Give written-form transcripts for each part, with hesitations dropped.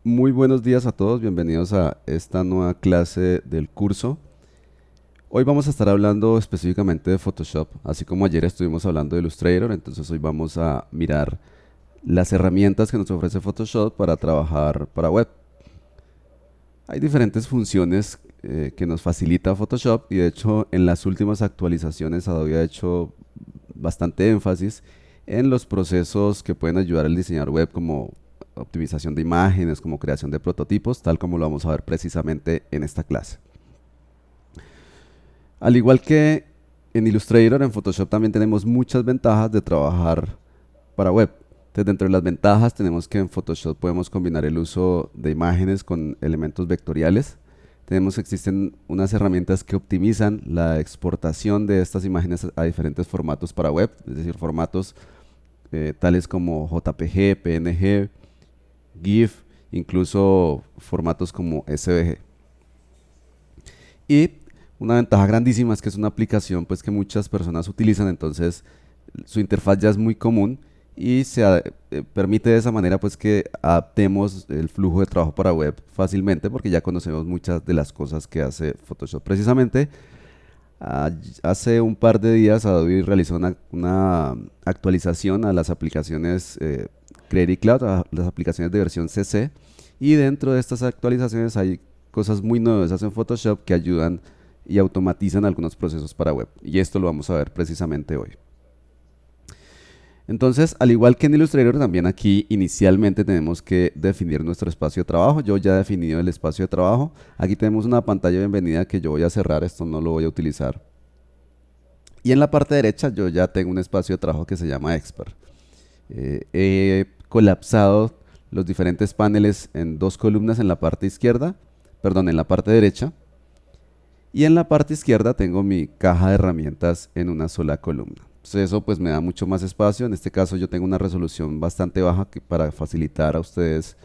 Muy buenos días a todos, bienvenidos a esta nueva clase del curso. Hoy vamos a estar hablando específicamente de Photoshop, así como ayer estuvimos hablando de Illustrator, entonces hoy vamos a mirar las herramientas que nos ofrece Photoshop para trabajar para web. Hay diferentes funciones que nos facilita Photoshop y de hecho en las últimas actualizaciones Adobe ha hecho bastante énfasis en los procesos que pueden ayudar al diseñador web como optimización de imágenes, como creación de prototipos, tal como lo vamos a ver precisamente en esta clase. Al igual que en Illustrator, en Photoshop también tenemos muchas ventajas de trabajar para web. Entonces, dentro de las ventajas tenemos que en Photoshop podemos combinar el uso de imágenes con elementos vectoriales. Tenemos que existen unas herramientas que optimizan la exportación de estas imágenes a diferentes formatos para web, es decir, formatos tales como JPG, PNG, GIF, incluso formatos como SVG. Y una ventaja grandísima es que es una aplicación pues, que muchas personas utilizan, entonces su interfaz ya es muy común y permite de esa manera pues, que adaptemos el flujo de trabajo para web fácilmente porque ya conocemos muchas de las cosas que hace Photoshop. Precisamente hace un par de días Adobe realizó una actualización a las aplicaciones Creative Cloud, a las aplicaciones de versión CC, y dentro de estas actualizaciones hay cosas muy novedosas en Photoshop que ayudan y automatizan algunos procesos para web. Y esto lo vamos a ver precisamente hoy. Entonces, al igual que en Illustrator, también aquí inicialmente tenemos que definir nuestro espacio de trabajo. Yo ya he definido el espacio de trabajo. Aquí tenemos una pantalla de bienvenida que yo voy a cerrar, esto no lo voy a utilizar. Y en la parte derecha yo ya tengo un espacio de trabajo que se llama Expert. He colapsado los diferentes paneles en dos columnas en la parte izquierda, perdón, en la parte derecha. Y en la parte izquierda tengo mi caja de herramientas en una sola columna. Entonces eso pues me da mucho más espacio. En este caso yo tengo una resolución bastante baja para facilitar a ustedes,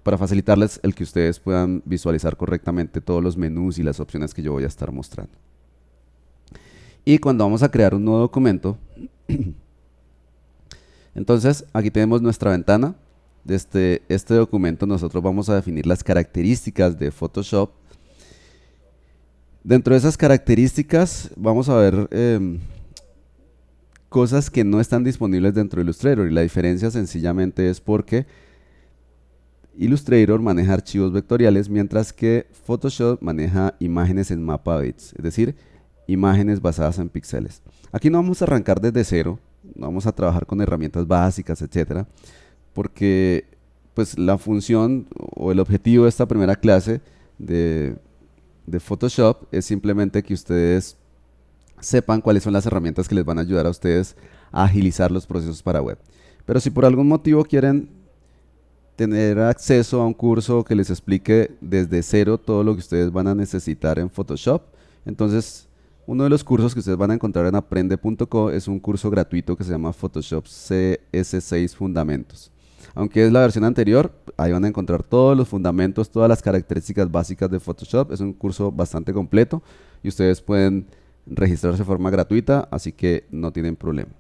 para facilitarles el que ustedes puedan visualizar correctamente todos los menús y las opciones que yo voy a estar mostrando. Y cuando vamos a crear un nuevo documento, entonces aquí tenemos nuestra ventana. Desde este documento nosotros vamos a definir las características de Photoshop. Dentro de esas características vamos a ver cosas que no están disponibles dentro de Illustrator, y la diferencia sencillamente es porque Illustrator maneja archivos vectoriales mientras que Photoshop maneja imágenes en mapa bits, es decir, imágenes basadas en píxeles. Aquí no vamos a arrancar desde cero, no vamos a trabajar con herramientas básicas, etcétera, porque pues la función o el objetivo de esta primera clase de Photoshop es simplemente que ustedes sepan cuáles son las herramientas que les van a ayudar a ustedes a agilizar los procesos para web. Pero si por algún motivo quieren tener acceso a un curso que les explique desde cero todo lo que ustedes van a necesitar en Photoshop, entonces uno de los cursos que ustedes van a encontrar en aprende.co es un curso gratuito que se llama Photoshop CS6 Fundamentos. Aunque es la versión anterior, ahí van a encontrar todos los fundamentos, todas las características básicas de Photoshop. Es un curso bastante completo y ustedes pueden registrarse de forma gratuita, así que no tienen problema.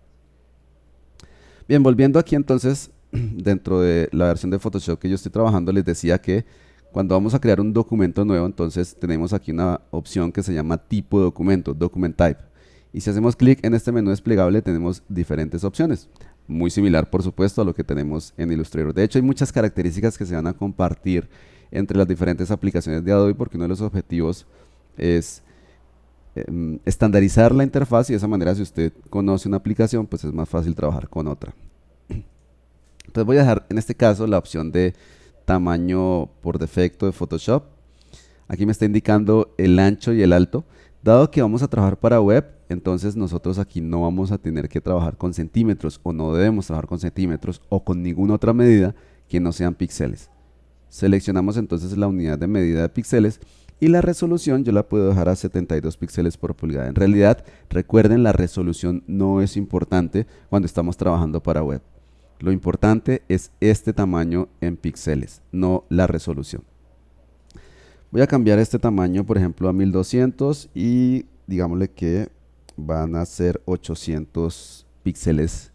Bien, volviendo aquí entonces, dentro de la versión de Photoshop que yo estoy trabajando, les decía que cuando vamos a crear un documento nuevo, entonces tenemos aquí una opción que se llama tipo de documento, Document Type. Y si hacemos clic en este menú desplegable, tenemos diferentes opciones. Muy similar, por supuesto, a lo que tenemos en Illustrator. De hecho, hay muchas características que se van a compartir entre las diferentes aplicaciones de Adobe, porque uno de los objetivos es estandarizar la interfaz, y de esa manera si usted conoce una aplicación pues es más fácil trabajar con otra. Entonces voy a dejar en este caso la opción de tamaño por defecto de Photoshop. Aquí me está indicando el ancho y el alto. Dado que vamos a trabajar para web, entonces nosotros aquí no vamos a tener que trabajar con centímetros, o no debemos trabajar con centímetros o con ninguna otra medida que no sean píxeles. Seleccionamos entonces la unidad de medida de píxeles y la resolución yo la puedo dejar a 72 píxeles por pulgada. En realidad, recuerden, la resolución no es importante cuando estamos trabajando para web. Lo importante es este tamaño en píxeles, no la resolución. Voy a cambiar este tamaño, por ejemplo, a 1200 y digámosle que van a ser 800 píxeles.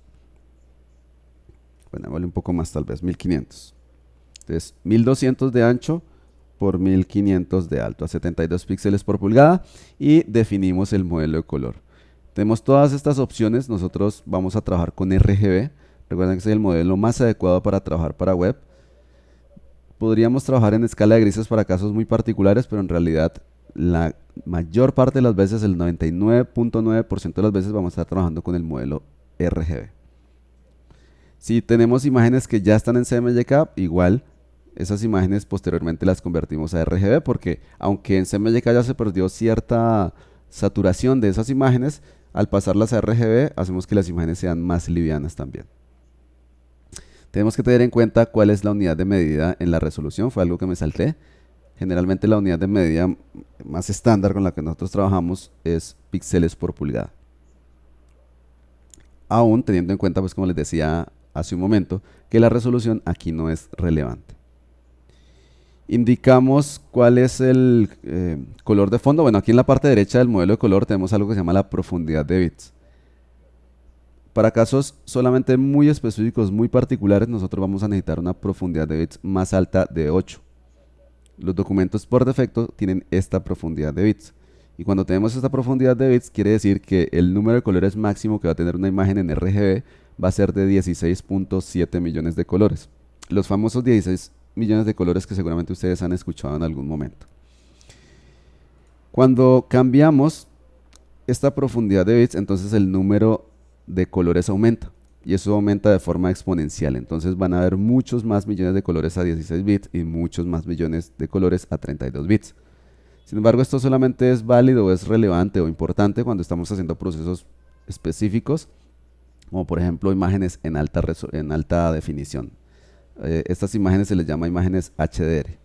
Bueno, vale un poco más tal vez, 1500. Entonces 1200 de ancho por 1500 de alto, a 72 píxeles por pulgada, y definimos el modelo de color. Tenemos todas estas opciones. Nosotros vamos a trabajar con RGB. Recuerden que es el modelo más adecuado para trabajar para web. Podríamos trabajar en escala de grises para casos muy particulares, pero en realidad la mayor parte de las veces, el 99.9% de las veces, vamos a estar trabajando con el modelo RGB. Si tenemos imágenes que ya están en CMYK, igual esas imágenes posteriormente las convertimos a RGB, porque aunque en CMYK ya se perdió cierta saturación de esas imágenes, al pasarlas a RGB hacemos que las imágenes sean más livianas también. Tenemos que tener en cuenta cuál es la unidad de medida en la resolución, fue algo que me salté. Generalmente la unidad de medida más estándar con la que nosotros trabajamos es píxeles por pulgada. Aún teniendo en cuenta, pues como les decía hace un momento, que la resolución aquí no es relevante. Indicamos cuál es el color de fondo. Bueno, aquí en la parte derecha del modelo de color tenemos algo que se llama la profundidad de bits. Para casos solamente muy específicos, muy particulares, nosotros vamos a necesitar una profundidad de bits más alta de 8. Los documentos por defecto tienen esta profundidad de bits. Y cuando tenemos esta profundidad de bits, quiere decir que el número de colores máximo que va a tener una imagen en RGB va a ser de 16.7 millones de colores. Los famosos 16 millones de colores que seguramente ustedes han escuchado en algún momento. Cuando cambiamos esta profundidad de bits, entonces el número de colores aumenta, y eso aumenta de forma exponencial. Entonces van a haber muchos más millones de colores a 16 bits y muchos más millones de colores a 32 bits. Sin embargo, esto solamente es válido o es relevante o importante cuando estamos haciendo procesos específicos, como por ejemplo imágenes en alta definición. Estas imágenes se les llama imágenes HDR.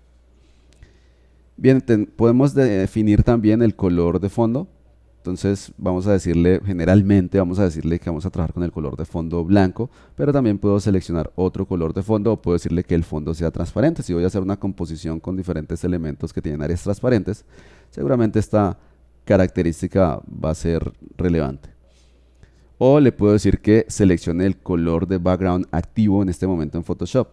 Bien, podemos definir también el color de fondo. Entonces vamos a decirle, generalmente vamos a decirle que vamos a trabajar con el color de fondo blanco, pero también puedo seleccionar otro color de fondo, o puedo decirle que el fondo sea transparente. Si voy a hacer una composición con diferentes elementos que tienen áreas transparentes, seguramente esta característica va a ser relevante. O le puedo decir que seleccione el color de background activo en este momento en Photoshop.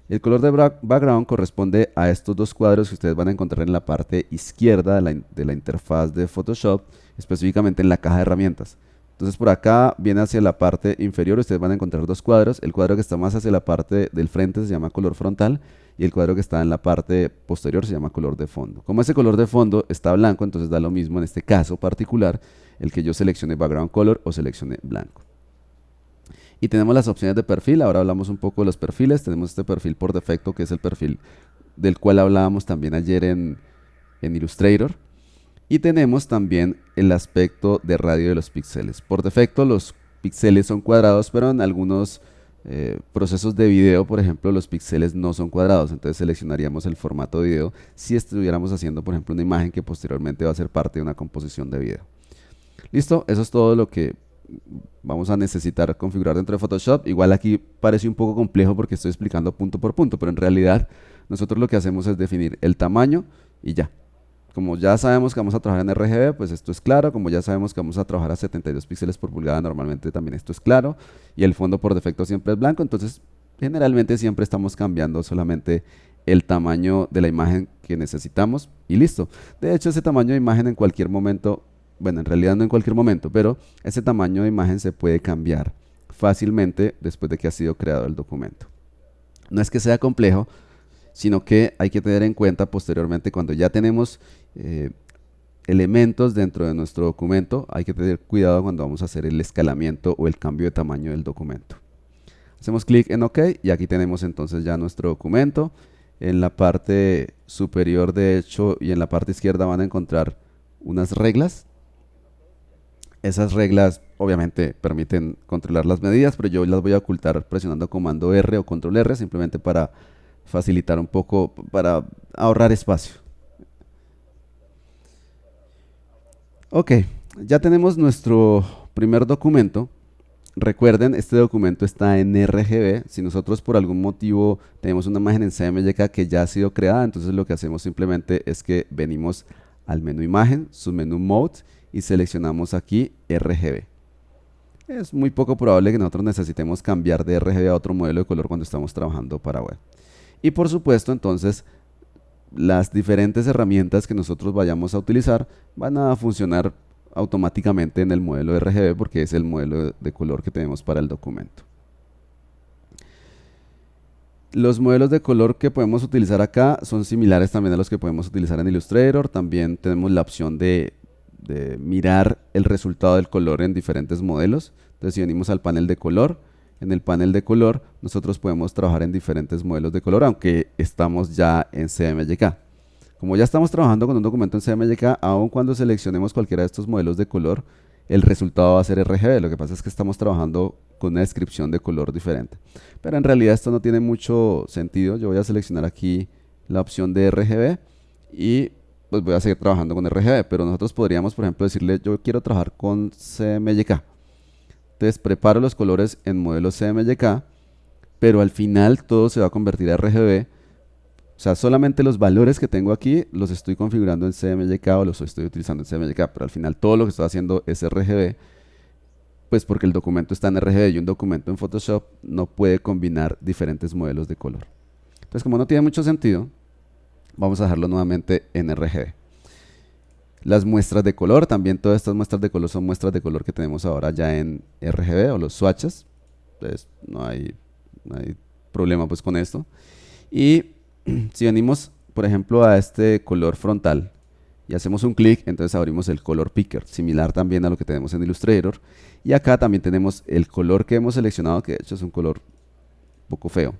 El color de background corresponde a estos dos cuadros que ustedes van a encontrar en la parte izquierda de la interfaz de Photoshop, específicamente en la caja de herramientas. Entonces por acá viene hacia la parte inferior, ustedes van a encontrar dos cuadros. El cuadro que está más hacia la parte del frente se llama color frontal, y el cuadro que está en la parte posterior se llama color de fondo. Como ese color de fondo está blanco, entonces da lo mismo en este caso particular el que yo seleccione background color o seleccione blanco. Y tenemos las opciones de perfil. Ahora hablamos un poco de los perfiles. Tenemos este perfil por defecto, que es el perfil del cual hablábamos también ayer en Illustrator. Y tenemos también el aspecto de radio de los píxeles. Por defecto los píxeles son cuadrados, pero en algunos procesos de video, por ejemplo, los píxeles no son cuadrados. Entonces seleccionaríamos el formato de video si estuviéramos haciendo, por ejemplo, una imagen que posteriormente va a ser parte de una composición de video. Listo, eso es todo lo que vamos a necesitar configurar dentro de Photoshop. Igual aquí parece un poco complejo porque estoy explicando punto por punto, pero en realidad nosotros lo que hacemos es definir el tamaño y ya. Como ya sabemos que vamos a trabajar en RGB, pues esto es claro. Como ya sabemos que vamos a trabajar a 72 píxeles por pulgada, normalmente también esto es claro. Y el fondo por defecto siempre es blanco, entonces generalmente siempre estamos cambiando solamente el tamaño de la imagen que necesitamos y listo. De hecho, ese tamaño de imagen en cualquier momento, bueno, en realidad no en cualquier momento, pero ese tamaño de imagen se puede cambiar fácilmente después de que ha sido creado el documento. No es que sea complejo, sino que hay que tener en cuenta posteriormente cuando ya tenemos elementos dentro de nuestro documento, hay que tener cuidado cuando vamos a hacer el escalamiento o el cambio de tamaño del documento. Hacemos clic en OK y aquí tenemos entonces ya nuestro documento. En la parte superior derecho y en la parte izquierda van a encontrar unas reglas. Esas reglas obviamente permiten controlar las medidas, pero yo las voy a ocultar presionando comando R o control R, simplemente para facilitar un poco, para ahorrar espacio. Ok, ya tenemos nuestro primer documento. Recuerden, este documento está en RGB. Si nosotros por algún motivo tenemos una imagen en CMYK que ya ha sido creada, entonces lo que hacemos simplemente es que venimos al menú imagen, submenú mode, y seleccionamos aquí RGB. Es muy poco probable que nosotros necesitemos cambiar de RGB a otro modelo de color cuando estamos trabajando para web. Y por supuesto, entonces, las diferentes herramientas que nosotros vayamos a utilizar van a funcionar automáticamente en el modelo RGB porque es el modelo de color que tenemos para el documento. Los modelos de color que podemos utilizar acá son similares también a los que podemos utilizar en Illustrator. También tenemos la opción de mirar el resultado del color en diferentes modelos. Entonces, si venimos al panel de color, en el panel de color nosotros podemos trabajar en diferentes modelos de color, aunque estamos ya en CMYK. Como ya estamos trabajando con un documento en CMYK, aun cuando seleccionemos cualquiera de estos modelos de color, el resultado va a ser RGB. Lo que pasa es que estamos trabajando con una descripción de color diferente. Pero en realidad esto no tiene mucho sentido. Yo voy a seleccionar aquí la opción de RGB y pues voy a seguir trabajando con RGB. Pero nosotros podríamos, por ejemplo, decirle yo quiero trabajar con CMYK. Entonces preparo los colores en modelo CMYK, pero al final todo se va a convertir a RGB. O sea, solamente los valores que tengo aquí los estoy configurando en CMYK o los estoy utilizando en CMYK, pero al final todo lo que estoy haciendo es RGB, pues porque el documento está en RGB y un documento en Photoshop no puede combinar diferentes modelos de color. Entonces, como no tiene mucho sentido, vamos a dejarlo nuevamente en RGB. Las muestras de color, también todas estas muestras de color son muestras de color que tenemos ahora ya en RGB o los swatches. Entonces, no hay problema pues con esto. Y si venimos, por ejemplo, a este color frontal y hacemos un clic, entonces abrimos el color picker, similar también a lo que tenemos en Illustrator. Y acá también tenemos el color que hemos seleccionado, que de hecho es un color un poco feo.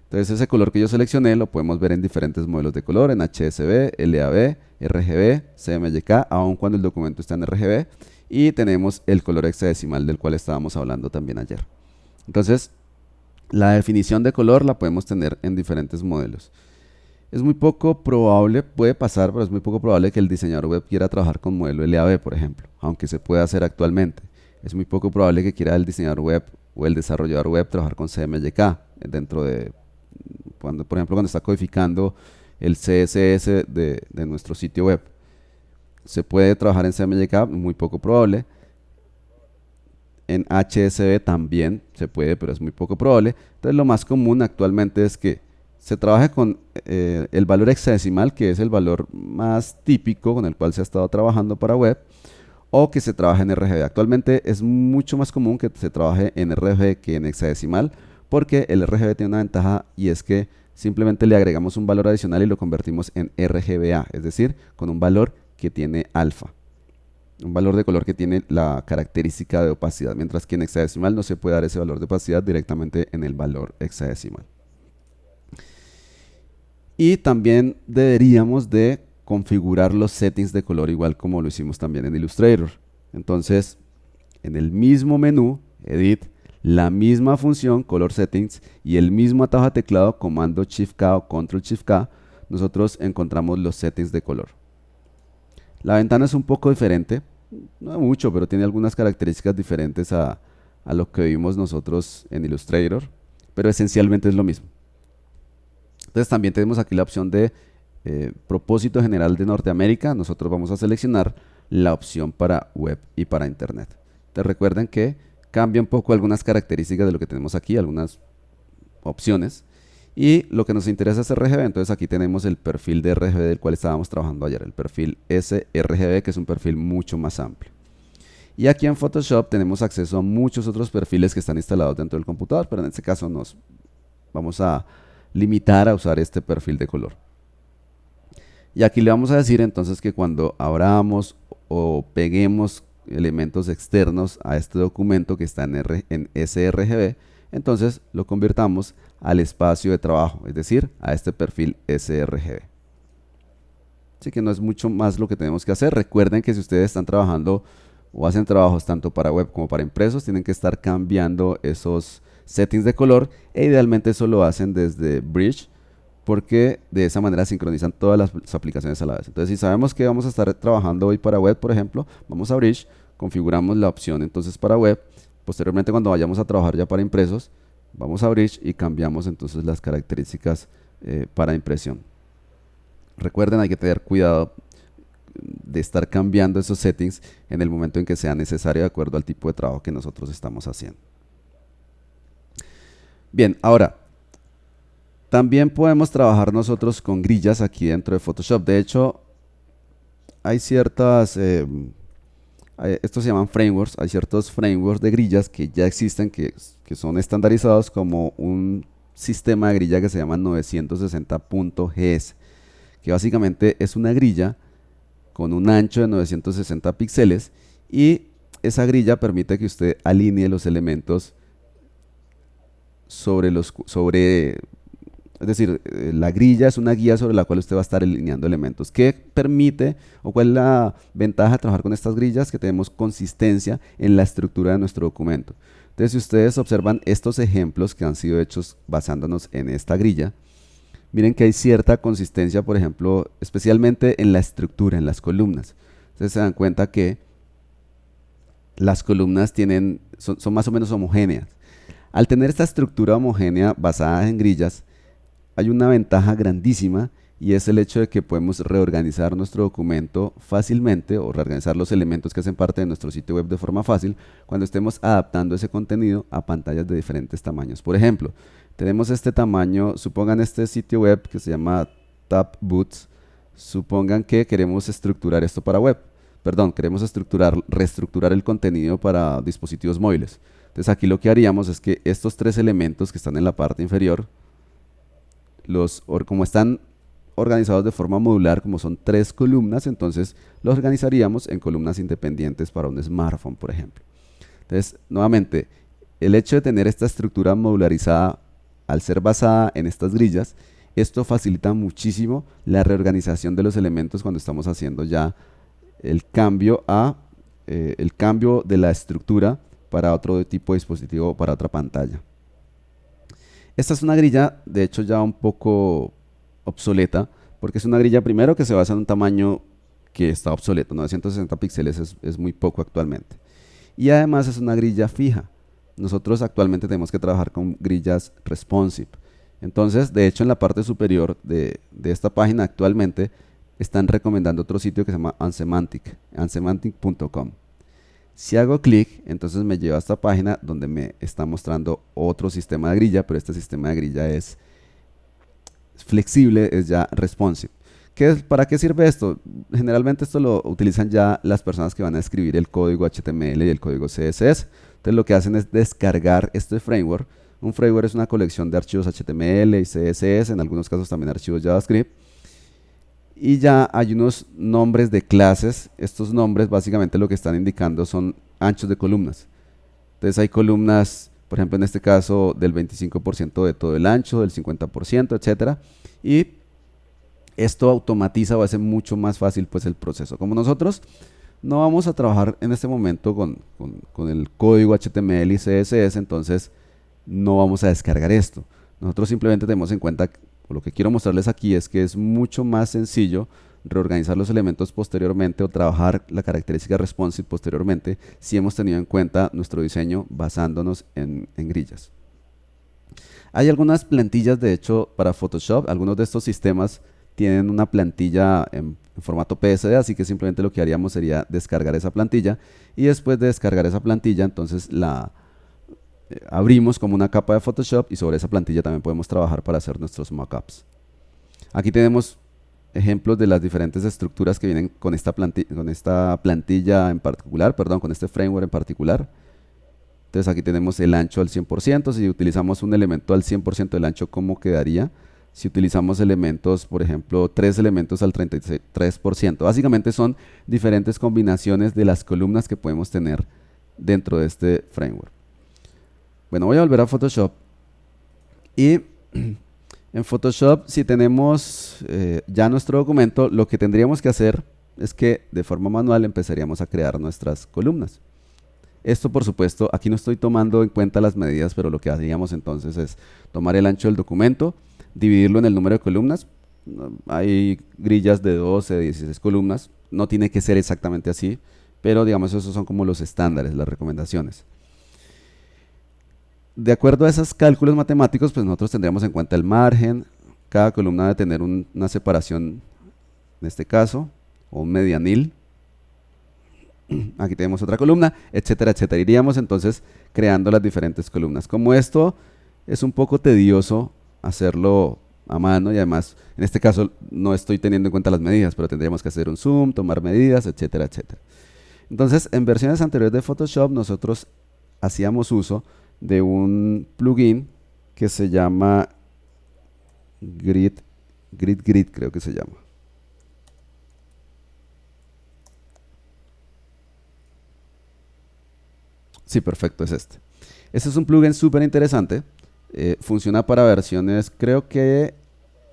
Entonces ese color que yo seleccioné lo podemos ver en diferentes modelos de color, en HSB, LAB, RGB, CMYK, aun cuando el documento está en RGB. Y tenemos el color hexadecimal del cual estábamos hablando también ayer. Entonces, la definición de color la podemos tener en diferentes modelos. Es muy poco probable, puede pasar, pero es muy poco probable que el diseñador web quiera trabajar con modelo LAB, por ejemplo, aunque se puede hacer actualmente. Es muy poco probable que quiera el diseñador web o el desarrollador web trabajar con CMYK dentro de, por ejemplo, cuando está codificando el CSS de nuestro sitio web. Se puede trabajar en CMYK, muy poco probable. En HSB también se puede, pero es muy poco probable. Entonces lo más común actualmente es que se trabaje con el valor hexadecimal, que es el valor más típico con el cual se ha estado trabajando para web, o que se trabaje en RGB. Actualmente es mucho más común que se trabaje en RGB que en hexadecimal, porque el RGB tiene una ventaja y es que simplemente le agregamos un valor adicional y lo convertimos en RGBA, es decir, con un valor que tiene alfa. Un valor de color que tiene la característica de opacidad, mientras que en hexadecimal no se puede dar ese valor de opacidad directamente en el valor hexadecimal. Y también deberíamos de configurar los settings de color igual como lo hicimos también en Illustrator. Entonces, en el mismo menú, Edit, la misma función, Color Settings, y el mismo atajo de teclado, Comando Shift K o Control Shift K, nosotros encontramos los settings de color. La ventana es un poco diferente, no mucho, pero tiene algunas características diferentes a lo que vimos nosotros en Illustrator, pero esencialmente es lo mismo. Entonces también tenemos aquí la opción de propósito general de Norteamérica. Nosotros vamos a seleccionar la opción para web y para internet. Entonces recuerden que cambia un poco algunas características de lo que tenemos aquí, algunas opciones. Y lo que nos interesa es RGB, entonces aquí tenemos el perfil de RGB del cual estábamos trabajando ayer, el perfil sRGB, que es un perfil mucho más amplio. Y aquí en Photoshop tenemos acceso a muchos otros perfiles que están instalados dentro del computador, pero en este caso nos vamos a limitar a usar este perfil de color. Y aquí le vamos a decir entonces que cuando abramos o peguemos elementos externos a este documento que está en sRGB, entonces lo convirtamos al espacio de trabajo, es decir, a este perfil sRGB. Así que no es mucho más lo que tenemos que hacer. Recuerden que si ustedes están trabajando o hacen trabajos tanto para web como para impresos, tienen que estar cambiando esos settings de color e idealmente eso lo hacen desde Bridge, porque de esa manera sincronizan todas las aplicaciones a la vez. Entonces, si sabemos que vamos a estar trabajando hoy para web, por ejemplo, vamos a Bridge, configuramos la opción entonces para web. Posteriormente, cuando vayamos a trabajar ya para impresos, vamos a Bridge y cambiamos entonces las características para impresión. Recuerden, hay que tener cuidado de estar cambiando esos settings en el momento en que sea necesario de acuerdo al tipo de trabajo que nosotros estamos haciendo. Bien, ahora, También podemos trabajar nosotros con grillas aquí dentro de Photoshop. De hecho, hay ciertas, estos se llaman frameworks, hay ciertos frameworks de grillas que ya existen, que son estandarizados como un sistema de grilla que se llama 960.gs, que básicamente es una grilla con un ancho de 960 píxeles y esa grilla permite que usted alinee los elementos es decir, la grilla es una guía sobre la cual usted va a estar alineando elementos. ¿Qué permite o cuál es la ventaja de trabajar con estas grillas? Que tenemos consistencia en la estructura de nuestro documento. Entonces, si ustedes observan estos ejemplos que han sido hechos basándonos en esta grilla, miren que hay cierta consistencia, por ejemplo, especialmente en la estructura, en las columnas. Ustedes se dan cuenta que las columnas son más o menos homogéneas. Al tener esta estructura homogénea basada en grillas, hay una ventaja grandísima y es el hecho de que podemos reorganizar nuestro documento fácilmente o reorganizar los elementos que hacen parte de nuestro sitio web de forma fácil cuando estemos adaptando ese contenido a pantallas de diferentes tamaños. Por ejemplo, tenemos este tamaño, supongan este sitio web que se llama Tapboots, supongan que queremos estructurar esto para web, perdón, queremos reestructurar el contenido para dispositivos móviles. Entonces aquí lo que haríamos es que estos tres elementos que están en la parte inferior, como están organizados de forma modular, como son tres columnas, entonces los organizaríamos en columnas independientes para un smartphone, por ejemplo. Entonces, nuevamente, el hecho de tener esta estructura modularizada, al ser basada en estas grillas, esto facilita muchísimo la reorganización de los elementos cuando estamos haciendo ya el cambio de la estructura para otro tipo de dispositivo, para otra pantalla. Esta es una grilla, de hecho, ya un poco obsoleta, porque es una grilla primero que se basa en un tamaño que está obsoleto, 960 píxeles es muy poco actualmente. Y además es una grilla fija. Nosotros actualmente tenemos que trabajar con grillas responsive. Entonces, de hecho, en la parte superior de esta página actualmente están recomendando otro sitio que se llama unsemantic.com. Si hago clic, entonces me lleva a esta página donde me está mostrando otro sistema de grilla, pero este sistema de grilla es flexible, es ya responsive. ¿Para qué sirve esto? Generalmente esto lo utilizan ya las personas que van a escribir el código HTML y el código CSS. Entonces lo que hacen es descargar este framework. Un framework es una colección de archivos HTML y CSS, en algunos casos también archivos JavaScript. Y ya hay unos nombres de clases. Estos nombres básicamente lo que están indicando son anchos de columnas. Entonces hay columnas, por ejemplo en este caso del 25% de todo el ancho, del 50%, etcétera. Y esto automatiza o hace mucho más fácil pues el proceso. Como nosotros no vamos a trabajar en este momento con el código HTML y CSS, entonces no vamos a descargar esto. Nosotros simplemente tenemos en cuenta, lo que quiero mostrarles aquí es que es mucho más sencillo reorganizar los elementos posteriormente o trabajar la característica responsive posteriormente si hemos tenido en cuenta nuestro diseño basándonos en grillas. Hay algunas plantillas de hecho para Photoshop, algunos de estos sistemas tienen una plantilla en formato PSD, así que simplemente lo que haríamos sería descargar esa plantilla y después de descargar esa plantilla entonces la abrimos como una capa de Photoshop y sobre esa plantilla también podemos trabajar para hacer nuestros mockups. Aquí tenemos ejemplos de las diferentes estructuras que vienen con esta plantilla en particular, perdón, con este framework en particular. Entonces aquí tenemos el ancho al 100%, si utilizamos un elemento al 100% del ancho, ¿cómo quedaría? Si utilizamos elementos, por ejemplo, 3 elementos al 33%. Básicamente son diferentes combinaciones de las columnas que podemos tener dentro de este framework. Bueno, voy a volver a Photoshop y en Photoshop si tenemos ya nuestro documento, lo que tendríamos que hacer es que de forma manual empezaríamos a crear nuestras columnas. Esto por supuesto, aquí no estoy tomando en cuenta las medidas, pero lo que haríamos entonces es tomar el ancho del documento, dividirlo en el número de columnas. Hay grillas de 12, 16 columnas, no tiene que ser exactamente así, pero digamos esos son como los estándares, las recomendaciones. De acuerdo a esos cálculos matemáticos, pues nosotros tendríamos en cuenta el margen, cada columna debe tener una separación, en este caso, o un medianil. Aquí tenemos otra columna, etcétera, etcétera. Iríamos entonces creando las diferentes columnas. Como esto es un poco tedioso hacerlo a mano y además en este caso no estoy teniendo en cuenta las medidas, pero tendríamos que hacer un zoom, tomar medidas, etcétera, etcétera. Entonces, en versiones anteriores de Photoshop nosotros hacíamos uso de un plugin que se llama Grid, creo que se llama. Sí, perfecto, es este. Este es un plugin súper interesante. Funciona para versiones, creo que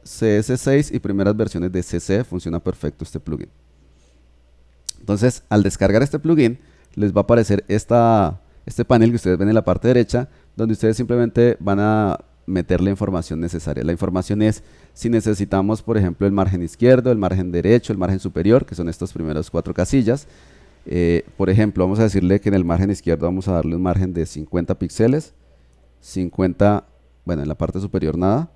CS6 y primeras versiones de CC. Funciona perfecto este plugin. Entonces, al descargar este plugin, les va a aparecer este panel que ustedes ven en la parte derecha, donde ustedes simplemente van a meter la información necesaria. La información es si necesitamos, por ejemplo, el margen izquierdo, el margen derecho, el margen superior, que son estas primeras 4 casillas. Por ejemplo, vamos a decirle que en el margen izquierdo vamos a darle un margen de 50 píxeles, 50, bueno, en la parte superior nada,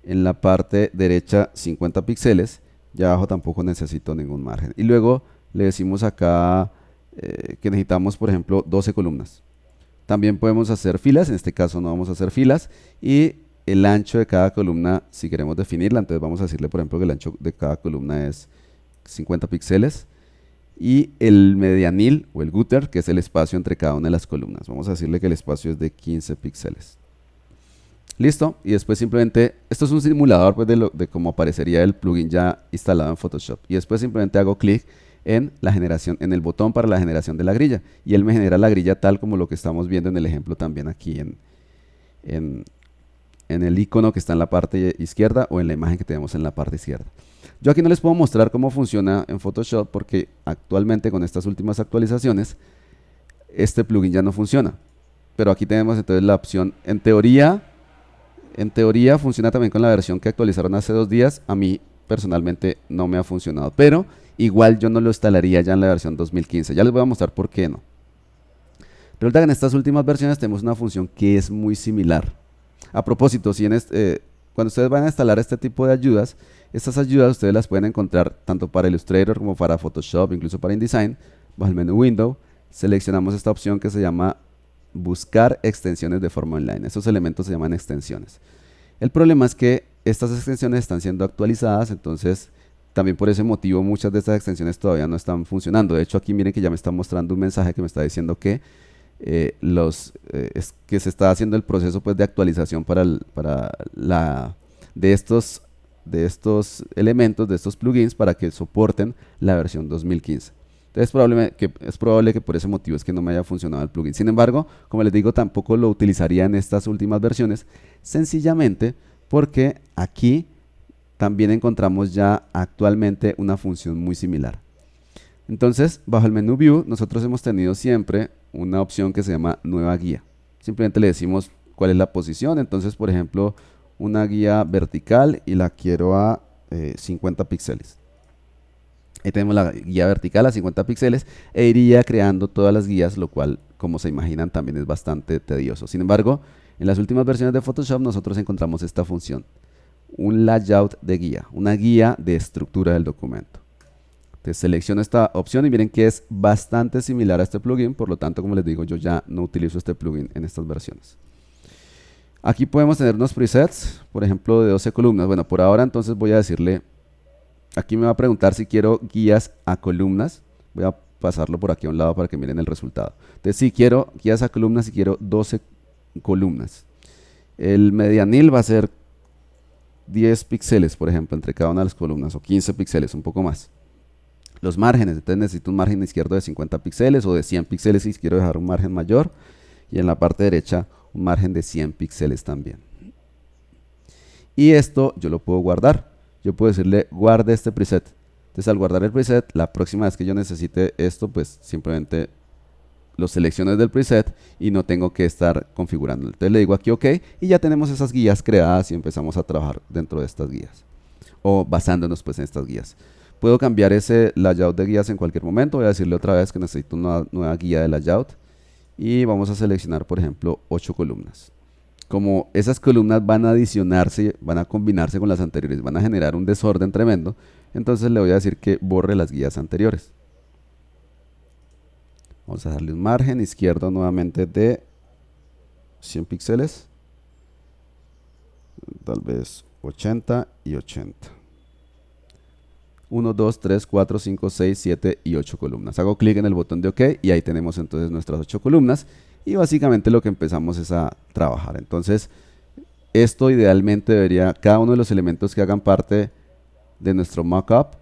en la parte derecha 50 píxeles, y abajo tampoco necesito ningún margen. Y luego le decimos acá que necesitamos, por ejemplo, 12 columnas. También podemos hacer filas, en este caso no vamos a hacer filas, y el ancho de cada columna, si queremos definirla, entonces vamos a decirle, por ejemplo, que el ancho de cada columna es 50 píxeles, y el medianil o el gutter, que es el espacio entre cada una de las columnas. Vamos a decirle que el espacio es de 15 píxeles. Listo, y después simplemente, esto es un simulador pues, de cómo aparecería el plugin ya instalado en Photoshop. Y después simplemente hago clic en la generación, en el botón para la generación de la grilla. Y él me genera la grilla tal como lo que estamos viendo en el ejemplo también aquí en el icono que está en la parte izquierda o en la imagen que tenemos en la parte izquierda. Yo aquí no les puedo mostrar cómo funciona en Photoshop porque actualmente con estas últimas actualizaciones este plugin ya no funciona. Pero aquí tenemos entonces la opción, en teoría funciona también con la versión que actualizaron hace 2 días. A mí personalmente no me ha funcionado, pero igual yo no lo instalaría ya en la versión 2015. Ya les voy a mostrar por qué no. Resulta que en estas últimas versiones tenemos una función que es muy similar. A propósito, cuando ustedes van a instalar este tipo de ayudas, estas ayudas ustedes las pueden encontrar tanto para Illustrator como para Photoshop, incluso para InDesign. Bajo el menú Window, seleccionamos esta opción que se llama buscar extensiones de forma online. Estos elementos se llaman extensiones. El problema es que estas extensiones están siendo actualizadas, entonces también por ese motivo muchas de estas extensiones todavía no están funcionando. De hecho, aquí miren que ya me está mostrando un mensaje que me está diciendo que que se está haciendo el proceso pues, de actualización de estos elementos, de estos plugins para que soporten la versión 2015. Entonces es probable que por ese motivo es que no me haya funcionado el plugin. Sin embargo, como les digo, tampoco lo utilizaría en estas últimas versiones, sencillamente porque aquí también encontramos ya actualmente una función muy similar. Entonces, bajo el menú View, nosotros hemos tenido siempre una opción que se llama Nueva Guía. Simplemente le decimos cuál es la posición. Entonces, por ejemplo, una guía vertical y la quiero a 50 píxeles. Ahí tenemos la guía vertical a 50 píxeles e iría creando todas las guías, lo cual, como se imaginan, también es bastante tedioso. Sin embargo, en las últimas versiones de Photoshop nosotros encontramos esta función, un layout de guía, una guía de estructura del documento. Entonces selecciono esta opción y miren que es bastante similar a este plugin, por lo tanto, como les digo, yo ya no utilizo este plugin en estas versiones. Aquí podemos tener unos presets, por ejemplo, de 12 columnas. Bueno, por ahora entonces voy a decirle, aquí me va a preguntar si quiero guías a columnas. Voy a pasarlo por aquí a un lado para que miren el resultado. Entonces, si quiero guías a columnas, si quiero 12 columnas. El medianil va a ser 10 píxeles, por ejemplo, entre cada una de las columnas, o 15 píxeles, un poco más. Los márgenes, entonces necesito un margen izquierdo de 50 píxeles o de 100 píxeles si quiero dejar un margen mayor. Y en la parte derecha, un margen de 100 píxeles también. Y esto yo lo puedo guardar. Yo puedo decirle guarde este preset. Entonces al guardar el preset, la próxima vez que yo necesite esto, pues simplemente lo selecciono desde el preset y no tengo que estar configurando. Entonces le digo aquí OK y ya tenemos esas guías creadas y empezamos a trabajar dentro de estas guías. O basándonos pues en estas guías. Puedo cambiar ese layout de guías en cualquier momento. Voy a decirle otra vez que necesito una nueva guía de layout. Y vamos a seleccionar, por ejemplo, 8 columnas. Como esas columnas van a adicionarse, van a combinarse con las anteriores, van a generar un desorden tremendo, entonces le voy a decir que borre las guías anteriores. Vamos a darle un margen izquierdo nuevamente de 100 píxeles. tal vez 80 y 80. 1, 2, 3, 4, 5, 6, 7 y 8 columnas. Hago clic en el botón de OK y ahí tenemos entonces nuestras 8 columnas. Y básicamente lo que empezamos es a trabajar. Entonces, esto idealmente debería, cada uno de los elementos que hagan parte de nuestro mockup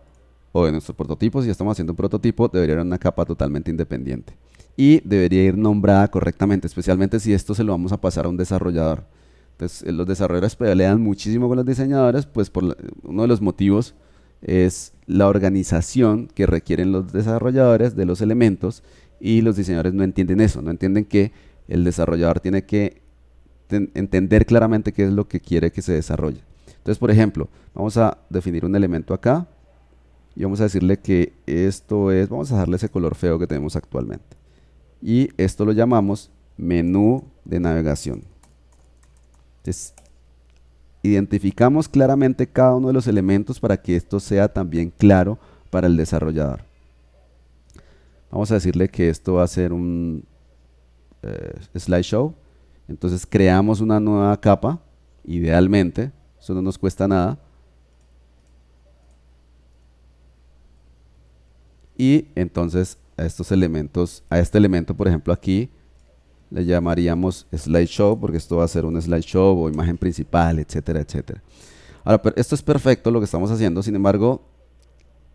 o de nuestro prototipo, si estamos haciendo un prototipo, debería haber una capa totalmente independiente. Y debería ir nombrada correctamente, especialmente si esto se lo vamos a pasar a un desarrollador. Entonces, los desarrolladores pelean muchísimo con los diseñadores, pues uno de los motivos es la organización que requieren los desarrolladores de los elementos y los diseñadores no entienden eso, no entienden que el desarrollador tiene que entender claramente qué es lo que quiere que se desarrolle. Entonces, por ejemplo, vamos a definir un elemento acá y vamos a decirle que esto es, vamos a darle ese color feo que tenemos actualmente. Y esto lo llamamos menú de navegación. Entonces, identificamos claramente cada uno de los elementos para que esto sea también claro para el desarrollador. Vamos a decirle que esto va a ser un slideshow. Entonces creamos una nueva capa, idealmente, eso no nos cuesta nada. Y entonces a estos elementos, a este elemento por ejemplo aquí, le llamaríamos slideshow porque esto va a ser un slideshow o imagen principal, etcétera, etcétera. Ahora, pero esto es perfecto lo que estamos haciendo, sin embargo,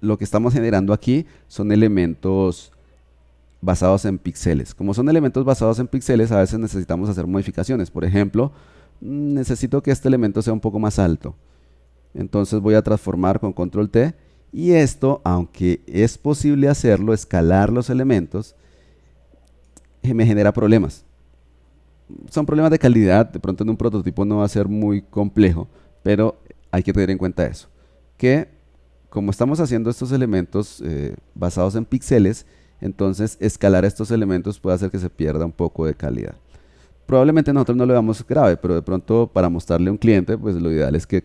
lo que estamos generando aquí son elementos basados en píxeles. Como son elementos basados en píxeles, a veces necesitamos hacer modificaciones. Por ejemplo, necesito que este elemento sea un poco más alto. Entonces voy a transformar con control T y esto, aunque es posible hacerlo, escalar los elementos, me genera problemas. Son problemas de calidad, de pronto en un prototipo no va a ser muy complejo, pero hay que tener en cuenta eso, que como estamos haciendo estos elementos basados en píxeles, entonces escalar estos elementos puede hacer que se pierda un poco de calidad. Probablemente nosotros no lo veamos grave, pero de pronto para mostrarle a un cliente, pues lo ideal es que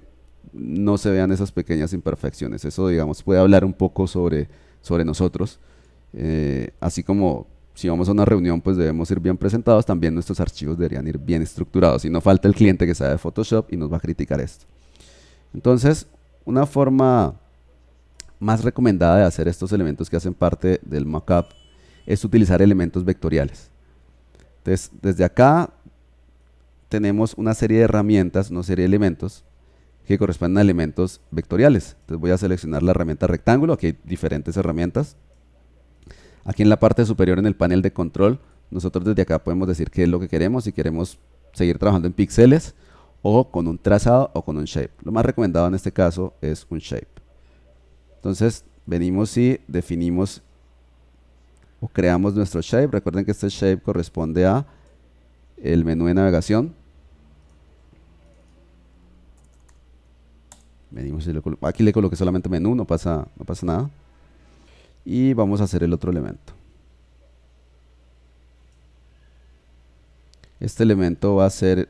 no se vean esas pequeñas imperfecciones. Eso, digamos, puede hablar un poco sobre nosotros, así como si vamos a una reunión, pues debemos ir bien presentados, también nuestros archivos deberían ir bien estructurados. Y no falta el cliente que sabe Photoshop y nos va a criticar esto. Entonces, una forma más recomendada de hacer estos elementos que hacen parte del mockup es utilizar elementos vectoriales. Entonces, desde acá tenemos una serie de herramientas, una serie de elementos que corresponden a elementos vectoriales. Entonces voy a seleccionar la herramienta rectángulo, aquí hay diferentes herramientas. Aquí en la parte superior en el panel de control, nosotros desde acá podemos decir qué es lo que queremos, si queremos seguir trabajando en píxeles o con un trazado o con un shape. Lo más recomendado en este caso es un shape. Entonces venimos y definimos o creamos nuestro shape. Recuerden que este shape corresponde a el menú de navegación. Venimos y aquí le coloqué solamente menú, no pasa nada. Y vamos a hacer el otro elemento. Este elemento va a ser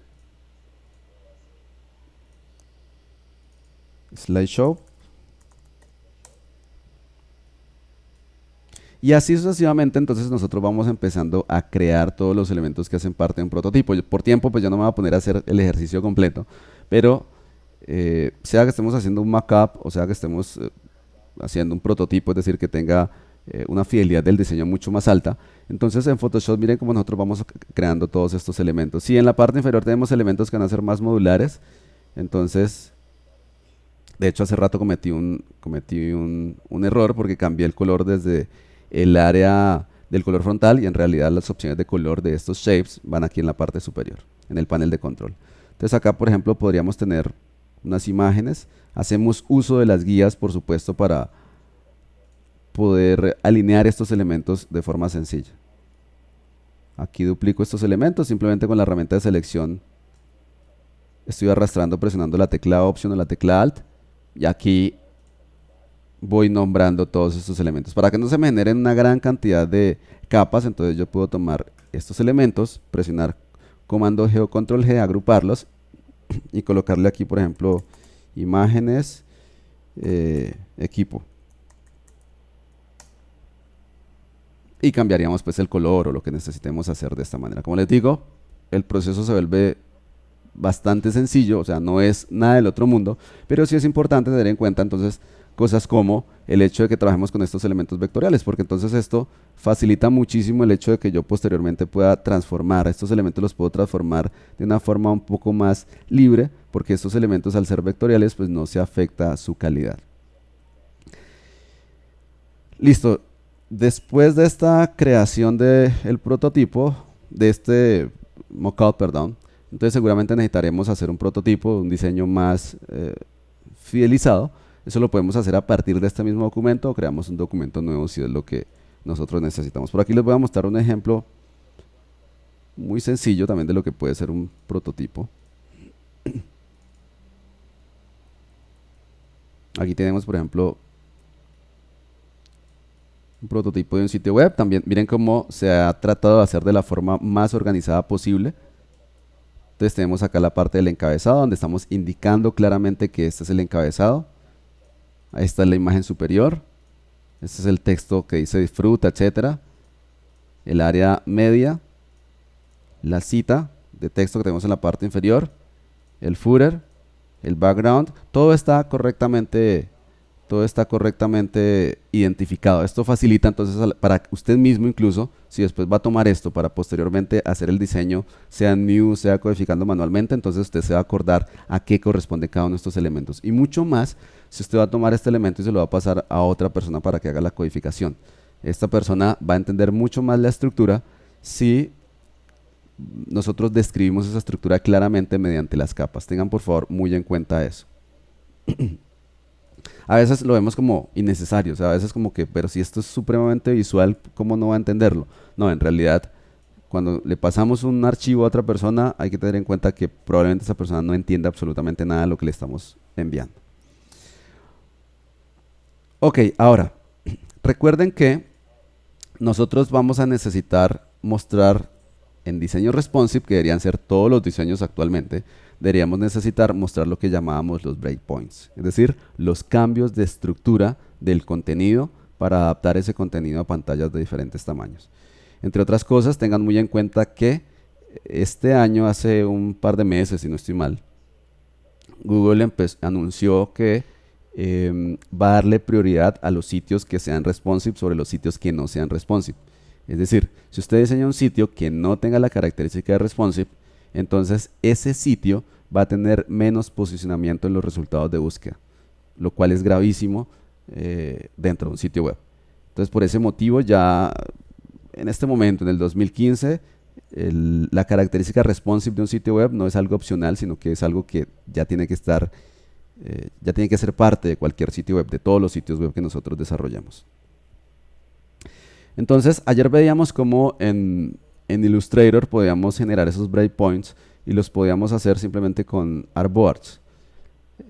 slideshow. Y así sucesivamente, entonces nosotros vamos empezando a crear todos los elementos que hacen parte de un prototipo. Por tiempo, pues yo no me voy a poner a hacer el ejercicio completo, pero sea que estemos haciendo un mockup o sea que estemos haciendo un prototipo, es decir, que tenga una fidelidad del diseño mucho más alta. Entonces en Photoshop miren cómo nosotros vamos creando todos estos elementos. Si en la parte inferior tenemos elementos que van a ser más modulares, entonces, de hecho hace rato cometí un error porque cambié el color desde el área del color frontal y en realidad las opciones de color de estos shapes van aquí en la parte superior, en el panel de control. Entonces acá, por ejemplo, podríamos tener unas imágenes. Hacemos uso de las guías, por supuesto, para poder alinear estos elementos de forma sencilla. Aquí duplico estos elementos, simplemente con la herramienta de selección estoy arrastrando, presionando la tecla Option o la tecla Alt, y aquí voy nombrando todos estos elementos. Para que no se me generen una gran cantidad de capas, entonces yo puedo tomar estos elementos, presionar Comando G o Control G, agruparlos y colocarle aquí, por ejemplo, imágenes, equipo. Y cambiaríamos pues el color o lo que necesitemos hacer de esta manera. Como les digo, el proceso se vuelve bastante sencillo, o sea, no es nada del otro mundo, pero sí es importante tener en cuenta entonces cosas como el hecho de que trabajemos con estos elementos vectoriales, porque entonces esto facilita muchísimo el hecho de que yo posteriormente pueda transformar, estos elementos los puedo transformar de una forma un poco más libre, porque estos elementos al ser vectoriales pues no se afecta su calidad. Listo, después de esta creación del prototipo, de este mockup, perdón, entonces seguramente necesitaremos hacer un prototipo, un diseño más fidelizado. Eso lo podemos hacer a partir de este mismo documento o creamos un documento nuevo si es lo que nosotros necesitamos. Por aquí les voy a mostrar un ejemplo muy sencillo también de lo que puede ser un prototipo. Aquí tenemos, por ejemplo, un prototipo de un sitio web. También miren cómo se ha tratado de hacer de la forma más organizada posible. Entonces tenemos acá la parte del encabezado donde estamos indicando claramente que este es el encabezado. Ahí está la imagen superior. Este es el texto que dice disfruta, etcétera. El área media, la cita de texto que tenemos en la parte inferior, el footer, el background, todo está correctamente identificado. Esto facilita entonces para usted mismo incluso, si después va a tomar esto para posteriormente hacer el diseño, sea en New, sea codificando manualmente, entonces usted se va a acordar a qué corresponde cada uno de estos elementos. Y mucho más si usted va a tomar este elemento y se lo va a pasar a otra persona para que haga la codificación. Esta persona va a entender mucho más la estructura si nosotros describimos esa estructura claramente mediante las capas. Tengan por favor muy en cuenta eso. A veces lo vemos como innecesario, o sea, a veces como que, pero si esto es supremamente visual, ¿cómo no va a entenderlo? No, en realidad, cuando le pasamos un archivo a otra persona, hay que tener en cuenta que probablemente esa persona no entienda absolutamente nada de lo que le estamos enviando. Ok, ahora, recuerden que nosotros vamos a necesitar mostrar en diseño responsive, que deberían ser todos los diseños actualmente, deberíamos necesitar mostrar lo que llamábamos los breakpoints, es decir, los cambios de estructura del contenido para adaptar ese contenido a pantallas de diferentes tamaños. Entre otras cosas, tengan muy en cuenta que este año, hace un par de meses, si no estoy mal, Google anunció que va a darle prioridad a los sitios que sean responsive sobre los sitios que no sean responsive. Es decir, si usted diseña un sitio que no tenga la característica de responsive, entonces ese sitio va a tener menos posicionamiento en los resultados de búsqueda, lo cual es gravísimo dentro de un sitio web. Entonces, por ese motivo, ya en este momento, en el 2015, la característica responsive de un sitio web no es algo opcional, sino que es algo que ya tiene que estar, ya tiene que ser parte de cualquier sitio web, de todos los sitios web que nosotros desarrollamos. Entonces, ayer veíamos cómo en Illustrator podíamos generar esos breakpoints y los podíamos hacer simplemente con artboards.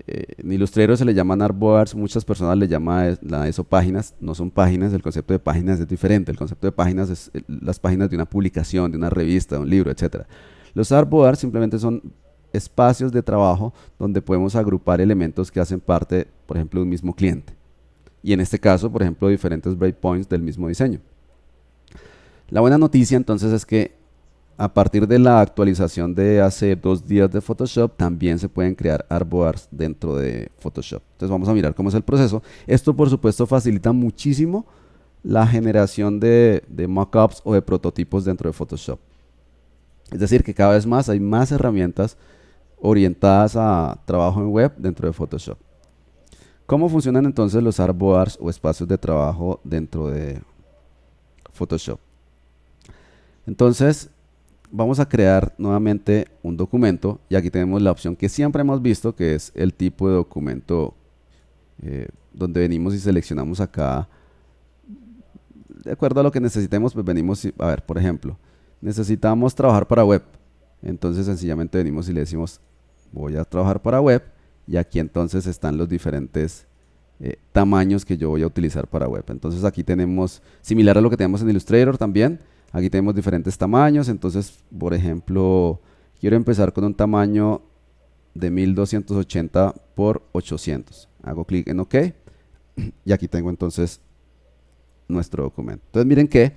En Illustrator se le llaman artboards, muchas personas le llaman a eso páginas, no son páginas, el concepto de páginas es diferente, el concepto de páginas es las páginas de una publicación, de una revista, de un libro, etc. Los artboards simplemente son espacios de trabajo donde podemos agrupar elementos que hacen parte, por ejemplo, de un mismo cliente. Y en este caso, por ejemplo, diferentes breakpoints del mismo diseño. La buena noticia entonces es que a partir de la actualización de hace 2 días de Photoshop, también se pueden crear artboards dentro de Photoshop. Entonces vamos a mirar cómo es el proceso. Esto por supuesto facilita muchísimo la generación de mockups o de prototipos dentro de Photoshop. Es decir, que cada vez más hay más herramientas orientadas a trabajo en web dentro de Photoshop. ¿Cómo funcionan entonces los artboards o espacios de trabajo dentro de Photoshop? Entonces, vamos a crear nuevamente un documento y aquí tenemos la opción que siempre hemos visto, que es el tipo de documento donde venimos y seleccionamos acá de acuerdo a lo que necesitemos. Pues venimos a ver, por ejemplo, necesitamos trabajar para web, entonces sencillamente venimos y le decimos voy a trabajar para web y aquí entonces están los diferentes tamaños que yo voy a utilizar para web. Entonces aquí tenemos, similar a lo que tenemos en Illustrator también, aquí tenemos diferentes tamaños. Entonces, por ejemplo, quiero empezar con un tamaño de 1280 por 800. Hago clic en OK y aquí tengo entonces nuestro documento. Entonces miren que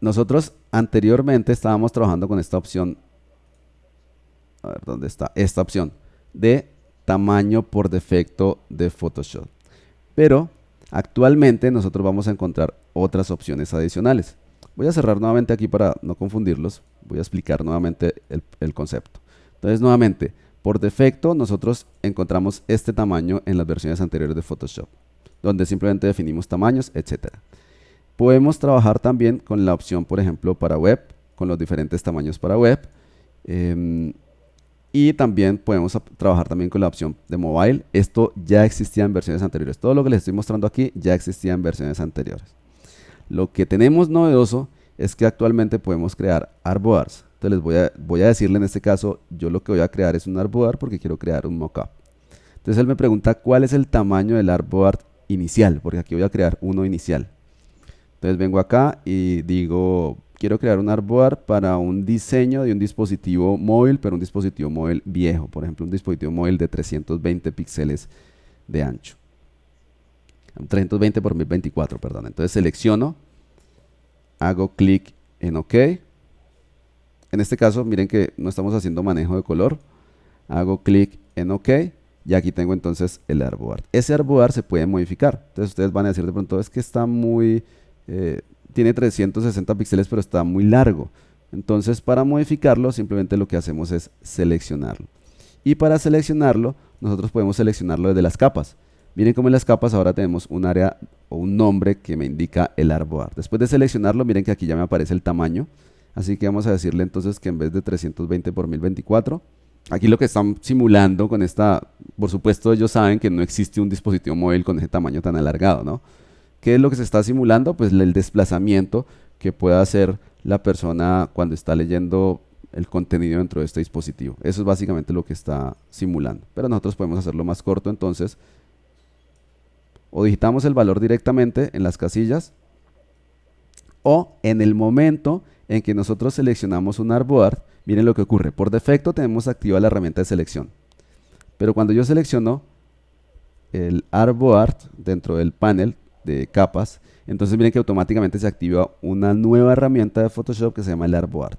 nosotros anteriormente estábamos trabajando con esta opción a ver dónde está, esta opción de tamaño por defecto de Photoshop. Pero actualmente nosotros vamos a encontrar otras opciones adicionales. Voy a cerrar nuevamente aquí para no confundirlos. Voy a explicar nuevamente el concepto. Entonces, nuevamente, por defecto nosotros encontramos este tamaño en las versiones anteriores de Photoshop, donde simplemente definimos tamaños, etcétera. Podemos trabajar también con la opción, por ejemplo, para web, con los diferentes tamaños para web. Y también podemos trabajar también con la opción de mobile. Esto ya existía en versiones anteriores. Todo lo que les estoy mostrando aquí ya existía en versiones anteriores. Lo que tenemos novedoso es que actualmente podemos crear artboards. Entonces voy a decirle en este caso, yo lo que voy a crear es un artboard porque quiero crear un mockup. Entonces él me pregunta cuál es el tamaño del artboard inicial, porque aquí voy a crear uno inicial. Entonces vengo acá y digo, quiero crear un artboard para un diseño de un dispositivo móvil, pero un dispositivo móvil viejo. Por ejemplo, un dispositivo móvil de 320 píxeles de ancho. 320 por 1024, perdón. Entonces selecciono, hago clic en OK. En este caso, miren que no estamos haciendo manejo de color. Hago clic en OK y aquí tengo entonces el artboard. Ese artboard se puede modificar. Entonces ustedes van a decir de pronto, es que está muy... tiene 360 píxeles, pero está muy largo. Entonces, para modificarlo, simplemente lo que hacemos es seleccionarlo. Y para seleccionarlo, nosotros podemos seleccionarlo desde las capas. Miren cómo en las capas ahora tenemos un área o un nombre que me indica el artboard. Después de seleccionarlo, miren que aquí ya me aparece el tamaño. Así que vamos a decirle entonces que en vez de 320 por 1024, aquí lo que están simulando con esta, por supuesto ellos saben que no existe un dispositivo móvil con ese tamaño tan alargado, ¿no? ¿Qué es lo que se está simulando? Pues el desplazamiento que pueda hacer la persona cuando está leyendo el contenido dentro de este dispositivo. Eso es básicamente lo que está simulando. Pero nosotros podemos hacerlo más corto entonces. O digitamos el valor directamente en las casillas, o en el momento en que nosotros seleccionamos un artboard, miren lo que ocurre. Por defecto tenemos activada la herramienta de selección. Pero cuando yo selecciono el artboard dentro del panel de capas, entonces miren que automáticamente se activa una nueva herramienta de Photoshop que se llama el artboard.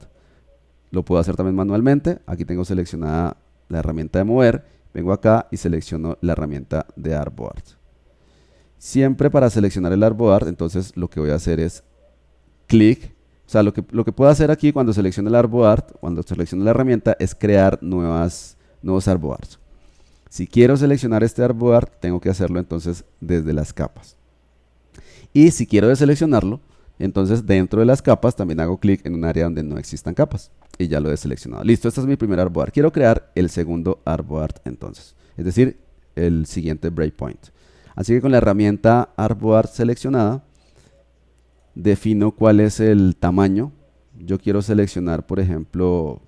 Lo puedo hacer también manualmente. Aquí tengo seleccionada la herramienta de mover, vengo acá y selecciono la herramienta de artboard. Siempre para seleccionar el artboard, entonces lo que voy a hacer es clic. O sea, lo que puedo hacer aquí cuando selecciono el artboard, cuando selecciono la herramienta, es crear nuevos artboards. Si quiero seleccionar este artboard, tengo que hacerlo entonces desde las capas. Y si quiero deseleccionarlo, entonces dentro de las capas también hago clic en un área donde no existan capas. Y ya lo he seleccionado. Listo, este es mi primer artboard. Quiero crear el segundo artboard entonces. Es decir, el siguiente breakpoint. Así que con la herramienta artboard seleccionada, defino cuál es el tamaño. Yo quiero seleccionar, por ejemplo,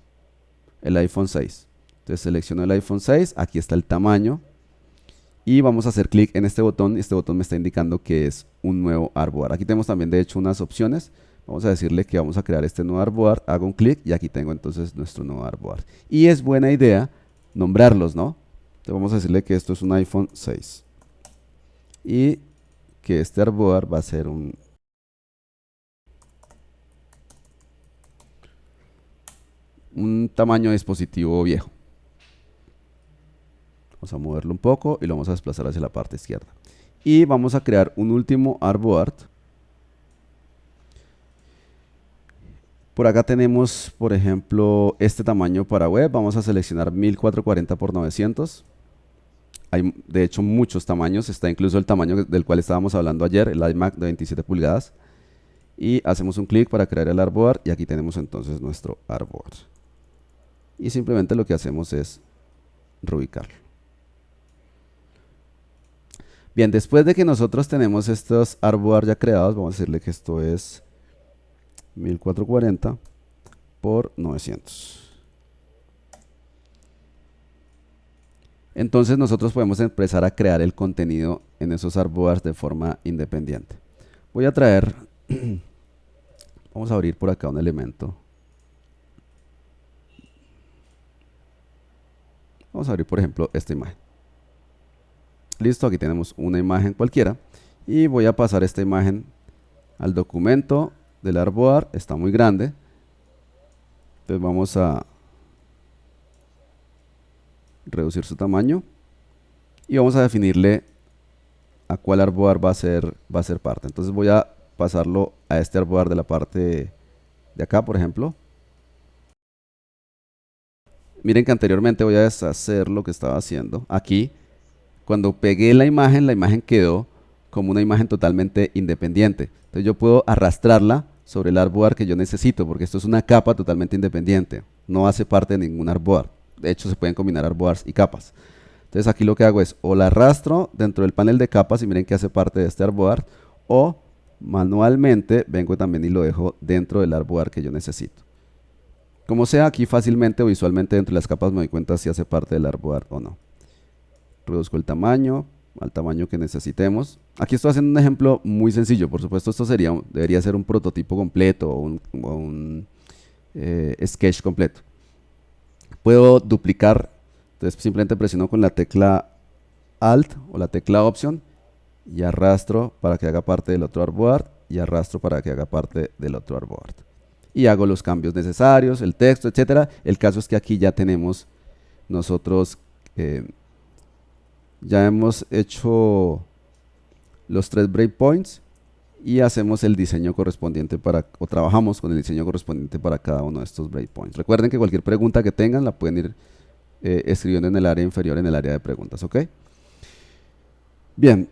el iPhone 6. Entonces selecciono el iPhone 6, aquí está el tamaño. Y vamos a hacer clic en este botón. Y este botón me está indicando que es un nuevo artboard. Aquí tenemos también de hecho unas opciones. Vamos a decirle que vamos a crear este nuevo artboard. Hago un clic y aquí tengo entonces nuestro nuevo artboard. Y es buena idea nombrarlos, ¿no? Entonces vamos a decirle que esto es un iPhone 6. Y que este artboard va a ser un tamaño de dispositivo viejo. Vamos a moverlo un poco y lo vamos a desplazar hacia la parte izquierda. Y vamos a crear un último artboard. Por acá tenemos, por ejemplo, este tamaño para web. Vamos a seleccionar 1440 por 900. Hay de hecho muchos tamaños. Está incluso el tamaño del cual estábamos hablando ayer, el iMac de 27 pulgadas. Y hacemos un clic para crear el artboard. Y aquí tenemos entonces nuestro artboard. Y simplemente lo que hacemos es reubicarlo. Bien, después de que nosotros tenemos estos artboards ya creados, vamos a decirle que esto es 1440 por 900. Entonces nosotros podemos empezar a crear el contenido en esos artboards de forma independiente. Voy a traer, vamos a abrir por acá un elemento. Vamos a abrir por ejemplo esta imagen. Listo, aquí tenemos una imagen cualquiera. Y voy a pasar esta imagen al documento del artboard. Está muy grande. Entonces vamos a reducir su tamaño y vamos a definirle a cuál artboard va a ser parte. Entonces voy a pasarlo a este artboard de la parte de acá, por ejemplo. Miren que anteriormente voy a deshacer lo que estaba haciendo. Aquí, cuando pegué la imagen quedó como una imagen totalmente independiente. Entonces yo puedo arrastrarla sobre el artboard que yo necesito, porque esto es una capa totalmente independiente. No hace parte de ningún artboard. De hecho, se pueden combinar artboards y capas. Entonces aquí lo que hago es o la arrastro dentro del panel de capas y miren que hace parte de este artboard, o manualmente vengo también y lo dejo dentro del artboard que yo necesito. Como sea, aquí fácilmente o visualmente dentro de las capas me doy cuenta si hace parte del artboard o no. Reduzco el tamaño al tamaño que necesitemos. Aquí estoy haciendo un ejemplo muy sencillo. Por supuesto, esto debería ser un prototipo completo o un sketch completo. Puedo duplicar, entonces simplemente presiono con la tecla Alt o la tecla Option y arrastro para que haga parte del otro artboard y arrastro para que haga parte del otro artboard. Y hago los cambios necesarios, el texto, etcétera. El caso es que aquí ya tenemos nosotros, ya hemos hecho los 3 breakpoints y hacemos el diseño correspondiente o trabajamos con el diseño correspondiente para cada uno de estos breakpoints. Recuerden que cualquier pregunta que tengan la pueden ir escribiendo en el área inferior, en el área de preguntas, ¿ok? Bien.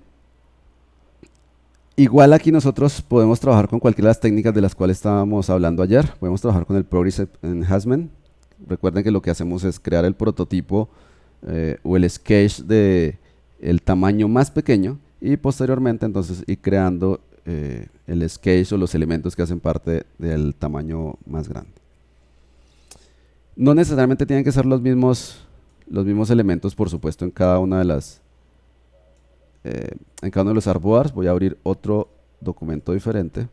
Igual aquí nosotros podemos trabajar con cualquiera de las técnicas de las cuales estábamos hablando ayer. Podemos trabajar con el Progress Enhancement. Recuerden que lo que hacemos es crear el prototipo o el sketch de el tamaño más pequeño y posteriormente entonces ir creando el sketch o los elementos que hacen parte del tamaño más grande. No necesariamente tienen que ser los mismos elementos, por supuesto, en cada una de las en cada uno de los artboards. Voy a abrir otro documento diferente.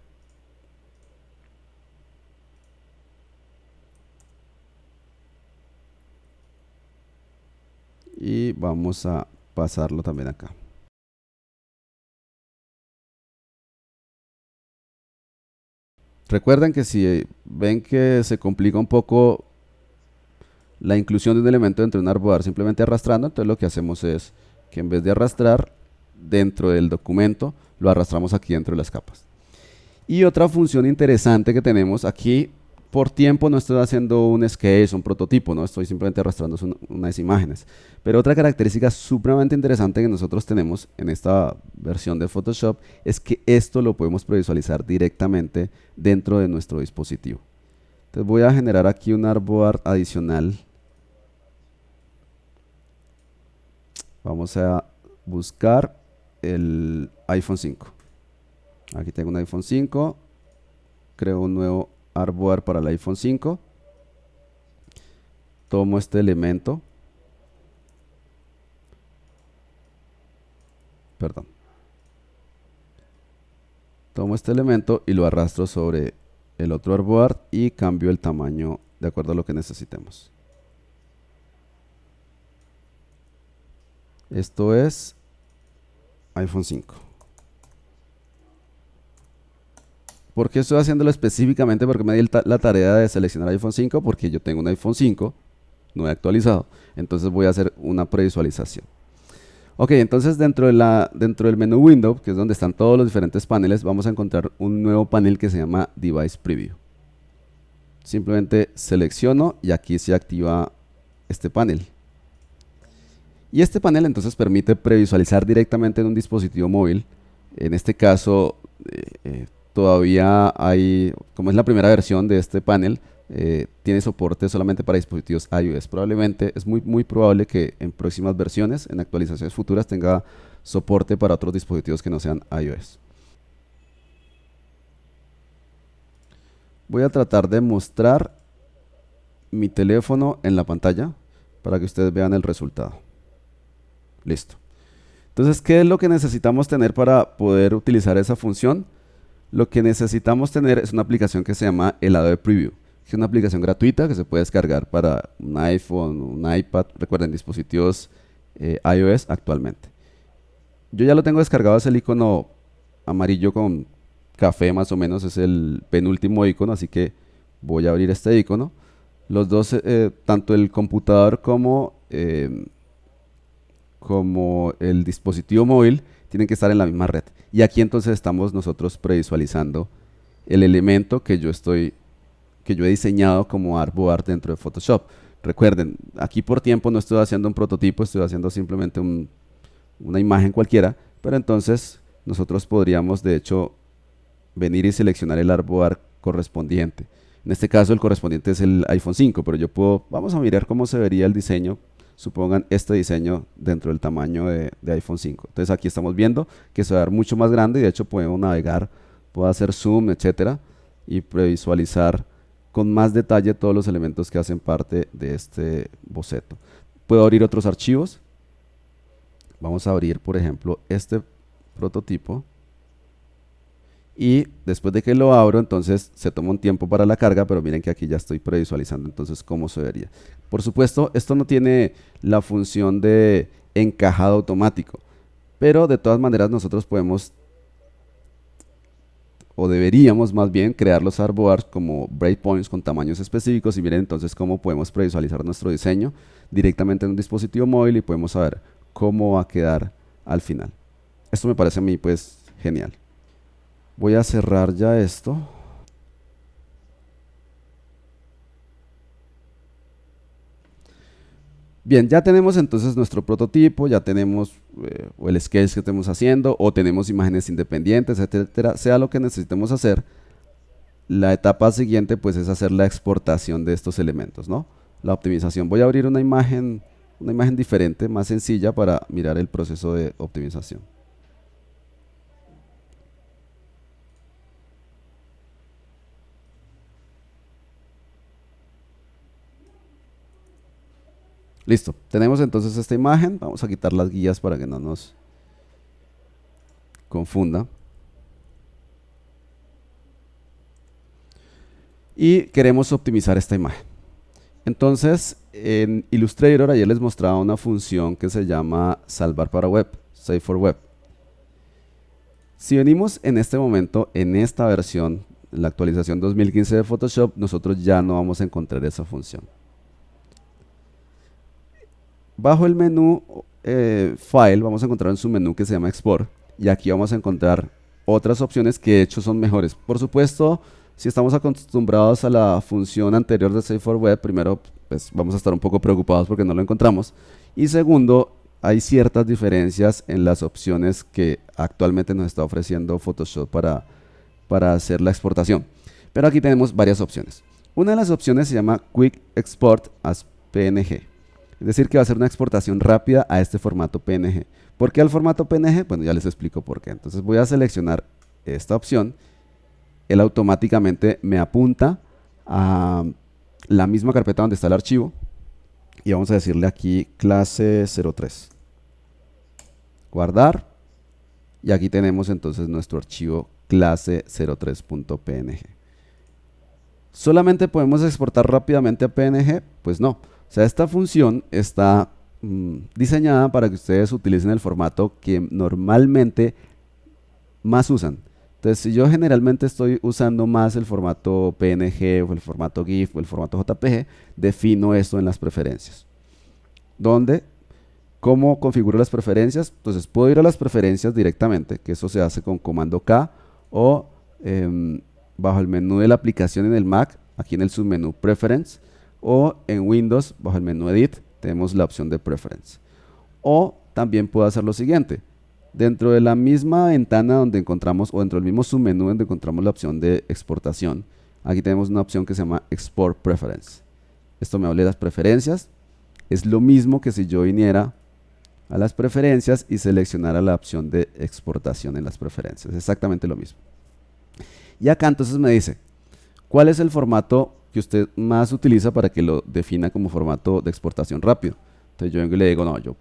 Y vamos a pasarlo también acá. Recuerden que si ven que se complica un poco la inclusión de un elemento dentro de un artboard simplemente arrastrando, entonces lo que hacemos es que en vez de arrastrar dentro del documento, lo arrastramos aquí dentro de las capas. Y otra función interesante que tenemos aquí, por tiempo no estoy haciendo un sketch, un prototipo, no estoy simplemente arrastrando unas imágenes. Pero otra característica supremamente interesante que nosotros tenemos en esta versión de Photoshop es que esto lo podemos previsualizar directamente dentro de nuestro dispositivo. Entonces voy a generar aquí un artboard adicional. Vamos a buscar el iPhone 5. Aquí tengo un iPhone 5. Creo un nuevo artboard para el iPhone 5. Tomo este elemento. Perdón. Tomo este elemento y lo arrastro sobre el otro artboard y cambio el tamaño de acuerdo a lo que necesitemos. Esto es iPhone 5. ¿Por qué estoy haciéndolo específicamente? Porque me di la tarea de seleccionar iPhone 5, porque yo tengo un iPhone 5, no he actualizado. Entonces voy a hacer una previsualización. Ok, entonces dentro del menú Window, que es donde están todos los diferentes paneles, vamos a encontrar un nuevo panel que se llama Device Preview. Simplemente selecciono y aquí se activa este panel. Y este panel entonces permite previsualizar directamente en un dispositivo móvil. En este caso, todavía hay, como es la primera versión de este panel, tiene soporte solamente para dispositivos iOS. Probablemente, es muy probable que en próximas versiones, en actualizaciones futuras, tenga soporte para otros dispositivos que no sean iOS. Voy a tratar de mostrar mi teléfono en la pantalla para que ustedes vean el resultado. Listo. Entonces, ¿qué es lo que necesitamos tener para poder utilizar esa función? Lo que necesitamos tener es una aplicación que se llama el Adobe Preview, que es una aplicación gratuita que se puede descargar para un iPhone, un iPad, recuerden, dispositivos iOS actualmente. Yo ya lo tengo descargado, es el icono amarillo con café más o menos, es el penúltimo icono, así que voy a abrir este icono. Los dos, tanto el computador como como el dispositivo móvil tienen que estar en la misma red. Y aquí entonces estamos nosotros previsualizando el elemento que yo he diseñado como artboard dentro de Photoshop. Recuerden, aquí por tiempo no estoy haciendo un prototipo, estoy haciendo simplemente una imagen cualquiera, pero entonces nosotros podríamos de hecho venir y seleccionar el artboard correspondiente. En este caso el correspondiente es el iPhone 5, pero vamos a mirar cómo se vería el diseño. Supongan este diseño dentro del tamaño de iPhone 5. Entonces aquí estamos viendo que se va a ver mucho más grande y de hecho podemos navegar, puedo hacer zoom, etcétera, y previsualizar con más detalle todos los elementos que hacen parte de este boceto. Puedo abrir otros archivos. Vamos a abrir, por ejemplo, este prototipo. Y después de que lo abro, entonces se toma un tiempo para la carga, pero miren que aquí ya estoy previsualizando entonces cómo se vería. Por supuesto, esto no tiene la función de encajado automático, pero de todas maneras nosotros podemos, o deberíamos más bien, crear los artboards como breakpoints con tamaños específicos y miren entonces cómo podemos previsualizar nuestro diseño directamente en un dispositivo móvil y podemos saber cómo va a quedar al final. Esto me parece a mí pues genial. Voy a cerrar ya esto. Bien, ya tenemos entonces nuestro prototipo, ya tenemos o el sketch que estemos haciendo, o tenemos imágenes independientes, etcétera, sea lo que necesitemos hacer. La etapa siguiente pues es hacer la exportación de estos elementos, ¿no? La optimización. Voy a abrir una imagen diferente, más sencilla para mirar el proceso de optimización. Listo, tenemos entonces esta imagen. Vamos a quitar las guías para que no nos confunda. Y queremos optimizar esta imagen. Entonces, en Illustrator ayer les mostraba una función que se llama salvar para web, save for web. Si venimos en este momento, en esta versión, la actualización 2015 de Photoshop, nosotros ya no vamos a encontrar esa función. Bajo el menú File vamos a encontrar un submenú que se llama Export y aquí vamos a encontrar otras opciones que de hecho son mejores. Por supuesto, si estamos acostumbrados a la función anterior de Save for Web, primero pues vamos a estar un poco preocupados porque no lo encontramos y segundo, hay ciertas diferencias en las opciones que actualmente nos está ofreciendo Photoshop para hacer la exportación. Pero aquí tenemos varias opciones. Una de las opciones se llama Quick Export as PNG. Es decir, que va a ser una exportación rápida a este formato PNG. ¿Por qué al formato PNG? Bueno, ya les explico por qué. Entonces voy a seleccionar esta opción. Él automáticamente me apunta a la misma carpeta donde está el archivo. Y vamos a decirle aquí clase 03. Guardar. Y aquí tenemos entonces nuestro archivo clase 03.png. ¿Solamente podemos exportar rápidamente a PNG? Pues no. O sea, esta función está diseñada para que ustedes utilicen el formato que normalmente más usan. Entonces, si yo generalmente estoy usando más el formato PNG o el formato GIF o el formato JPG, defino esto en las preferencias. ¿Cómo configuro las preferencias? Entonces, puedo ir a las preferencias directamente, que eso se hace con comando K o bajo el menú de la aplicación en el Mac, aquí en el submenú Preference, o en Windows, bajo el menú Edit, tenemos la opción de Preference. O también puedo hacer lo siguiente. Dentro de la misma ventana donde encontramos, o dentro del mismo submenú donde encontramos la opción de exportación, aquí tenemos una opción que se llama Export Preference. Esto me habla de las preferencias. Es lo mismo que si yo viniera a las preferencias y seleccionara la opción de exportación en las preferencias. Es exactamente lo mismo. Y acá entonces me dice, ¿cuál es el formato que usted más utiliza para que lo defina como formato de exportación rápido? Entonces yo vengo y le digo, no, yo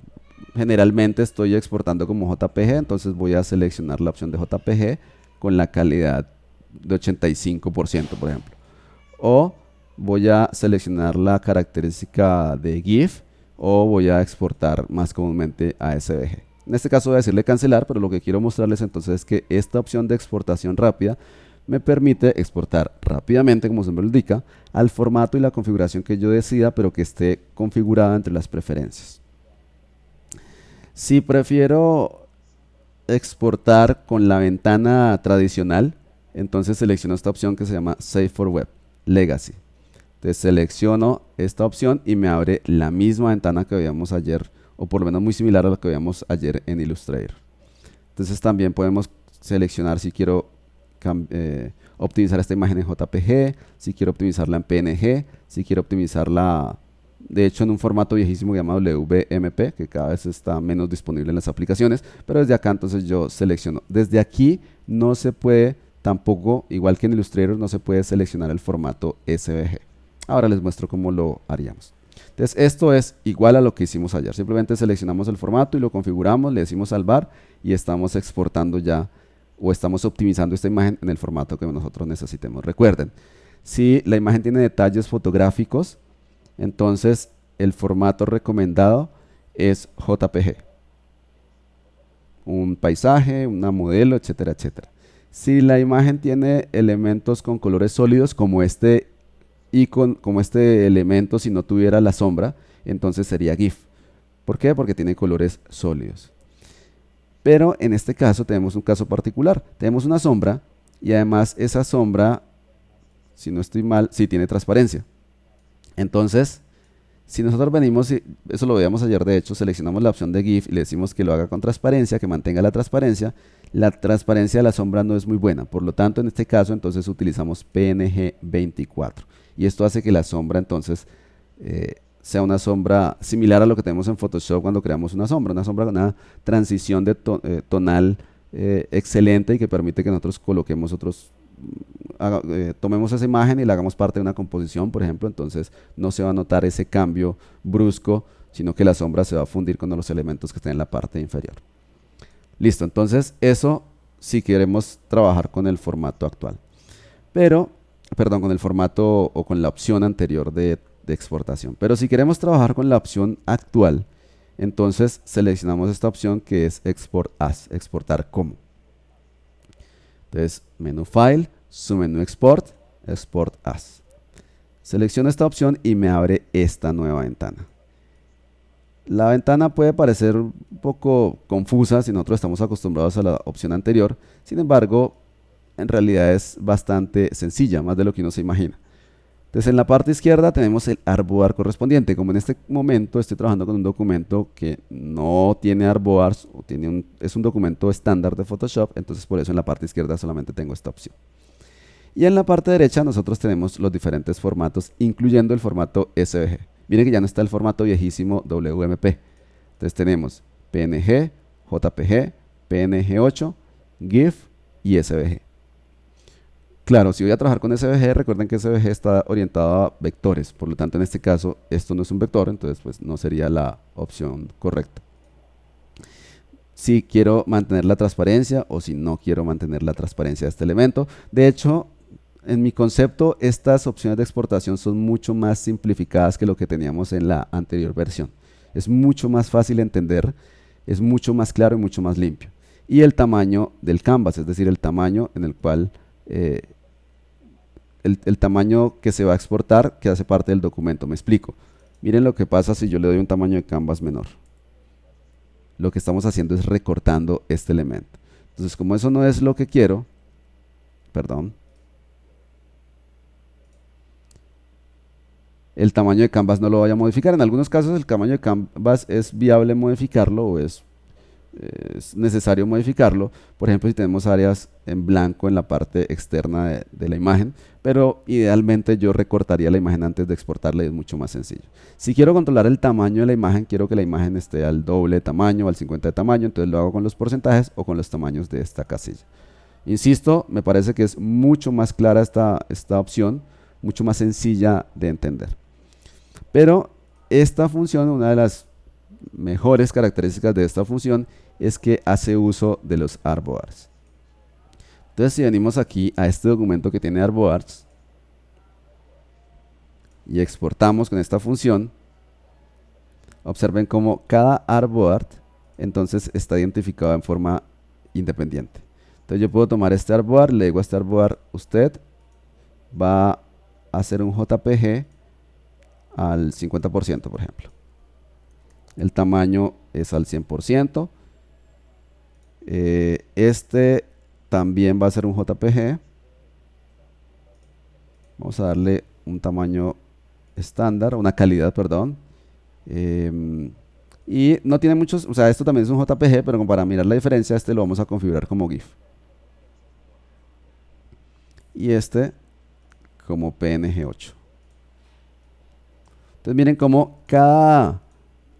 generalmente estoy exportando como JPG, entonces voy a seleccionar la opción de JPG con la calidad de 85%, por ejemplo. O voy a seleccionar la característica de GIF o voy a exportar más comúnmente a SVG. En este caso voy a decirle cancelar, pero lo que quiero mostrarles entonces es que esta opción de exportación rápida me permite exportar rápidamente, como se me lo indica, al formato y la configuración que yo decida, pero que esté configurada entre las preferencias. Si prefiero exportar con la ventana tradicional, entonces selecciono esta opción que se llama Save for Web, Legacy. Entonces selecciono esta opción y me abre la misma ventana que veíamos ayer, o por lo menos muy similar a lo que veíamos ayer en Illustrator. Entonces también podemos seleccionar si quiero optimizar esta imagen en JPG, si quiero optimizarla en PNG, si quiero optimizarla, de hecho, en un formato viejísimo llamado WMP, que cada vez está menos disponible en las aplicaciones, pero desde acá entonces yo selecciono. Desde aquí no se puede, tampoco, igual que en Illustrator, no se puede seleccionar el formato SVG. Ahora les muestro cómo lo haríamos. Entonces esto es igual a lo que hicimos ayer. Simplemente seleccionamos el formato y lo configuramos, le decimos salvar y estamos exportando ya o estamos optimizando esta imagen en el formato que nosotros necesitemos. Recuerden, si la imagen tiene detalles fotográficos, entonces el formato recomendado es JPG. Un paisaje, una modelo, etcétera, etcétera. Si la imagen tiene elementos con colores sólidos como este elemento, si no tuviera la sombra, entonces sería GIF. ¿Por qué? Porque tiene colores sólidos. Pero en este caso tenemos un caso particular. Tenemos una sombra y además esa sombra, si no estoy mal, sí tiene transparencia. Entonces, si nosotros venimos, y eso lo veíamos ayer de hecho, seleccionamos la opción de GIF y le decimos que lo haga con transparencia, que mantenga la transparencia de la sombra no es muy buena. Por lo tanto, en este caso, entonces utilizamos PNG 24. Y esto hace que la sombra entonces sea una sombra similar a lo que tenemos en Photoshop cuando creamos una sombra con una transición de tonal excelente y que permite que nosotros coloquemos tomemos esa imagen y la hagamos parte de una composición, por ejemplo, entonces no se va a notar ese cambio brusco, sino que la sombra se va a fundir con los elementos que estén en la parte inferior. Listo, entonces eso si queremos trabajar con el formato actual. Perdón, con el formato o con la opción anterior de exportación. Pero si queremos trabajar con la opción actual, entonces seleccionamos esta opción que es Export As, exportar como. Entonces, menú File, submenú Export, Export As. Selecciono esta opción y me abre esta nueva ventana. La ventana puede parecer un poco confusa si nosotros estamos acostumbrados a la opción anterior. Sin embargo, en realidad es bastante sencilla, más de lo que uno se imagina. Entonces en la parte izquierda tenemos el artboard correspondiente. Como en este momento estoy trabajando con un documento que no tiene artboards, es un documento estándar de Photoshop, entonces por eso en la parte izquierda solamente tengo esta opción. Y en la parte derecha nosotros tenemos los diferentes formatos, incluyendo el formato SVG. Miren que ya no está el formato viejísimo WMP. Entonces tenemos PNG, JPG, PNG8, GIF y SVG. Claro, si voy a trabajar con SVG, recuerden que SVG está orientado a vectores, por lo tanto en este caso esto no es un vector, entonces pues no sería la opción correcta. Si quiero mantener la transparencia o si no quiero mantener la transparencia de este elemento. De hecho, en mi concepto, estas opciones de exportación son mucho más simplificadas que lo que teníamos en la anterior versión. Es mucho más fácil de entender, es mucho más claro y mucho más limpio. Y el tamaño del canvas, es decir, el tamaño en el cual el tamaño que se va a exportar, que hace parte del documento. Me explico. Miren lo que pasa si yo le doy un tamaño de canvas menor. Lo que estamos haciendo es recortando este elemento. Entonces, como eso no es lo que quiero, perdón, el tamaño de canvas no lo voy a modificar. En algunos casos el tamaño de canvas es viable modificarlo o es necesario modificarlo. Por ejemplo, si tenemos áreas en blanco en la parte externa de la imagen, pero idealmente yo recortaría la imagen antes de exportarla y es mucho más sencillo. Si quiero controlar el tamaño de la imagen, quiero que la imagen esté al doble de tamaño o al 50 de tamaño, entonces lo hago con los porcentajes o con los tamaños de esta casilla. Insisto, me parece que es mucho más clara esta opción, mucho más sencilla de entender. Pero esta función, una de las mejores características de esta función es que hace uso de los artboards. Entonces, si venimos aquí a este documento que tiene artboards y exportamos con esta función, observen cómo cada artboard entonces está identificado en forma independiente. Entonces yo puedo tomar este artboard, le digo a este artboard, usted va a hacer un JPG al 50%, por ejemplo. El tamaño es al 100%. Este también va a ser un JPG. Vamos a darle un tamaño estándar, una calidad, perdón. Y no tiene muchos, o sea, esto también es un JPG, pero como para mirar la diferencia, este lo vamos a configurar como GIF. Y este como PNG8. Entonces miren cómo cada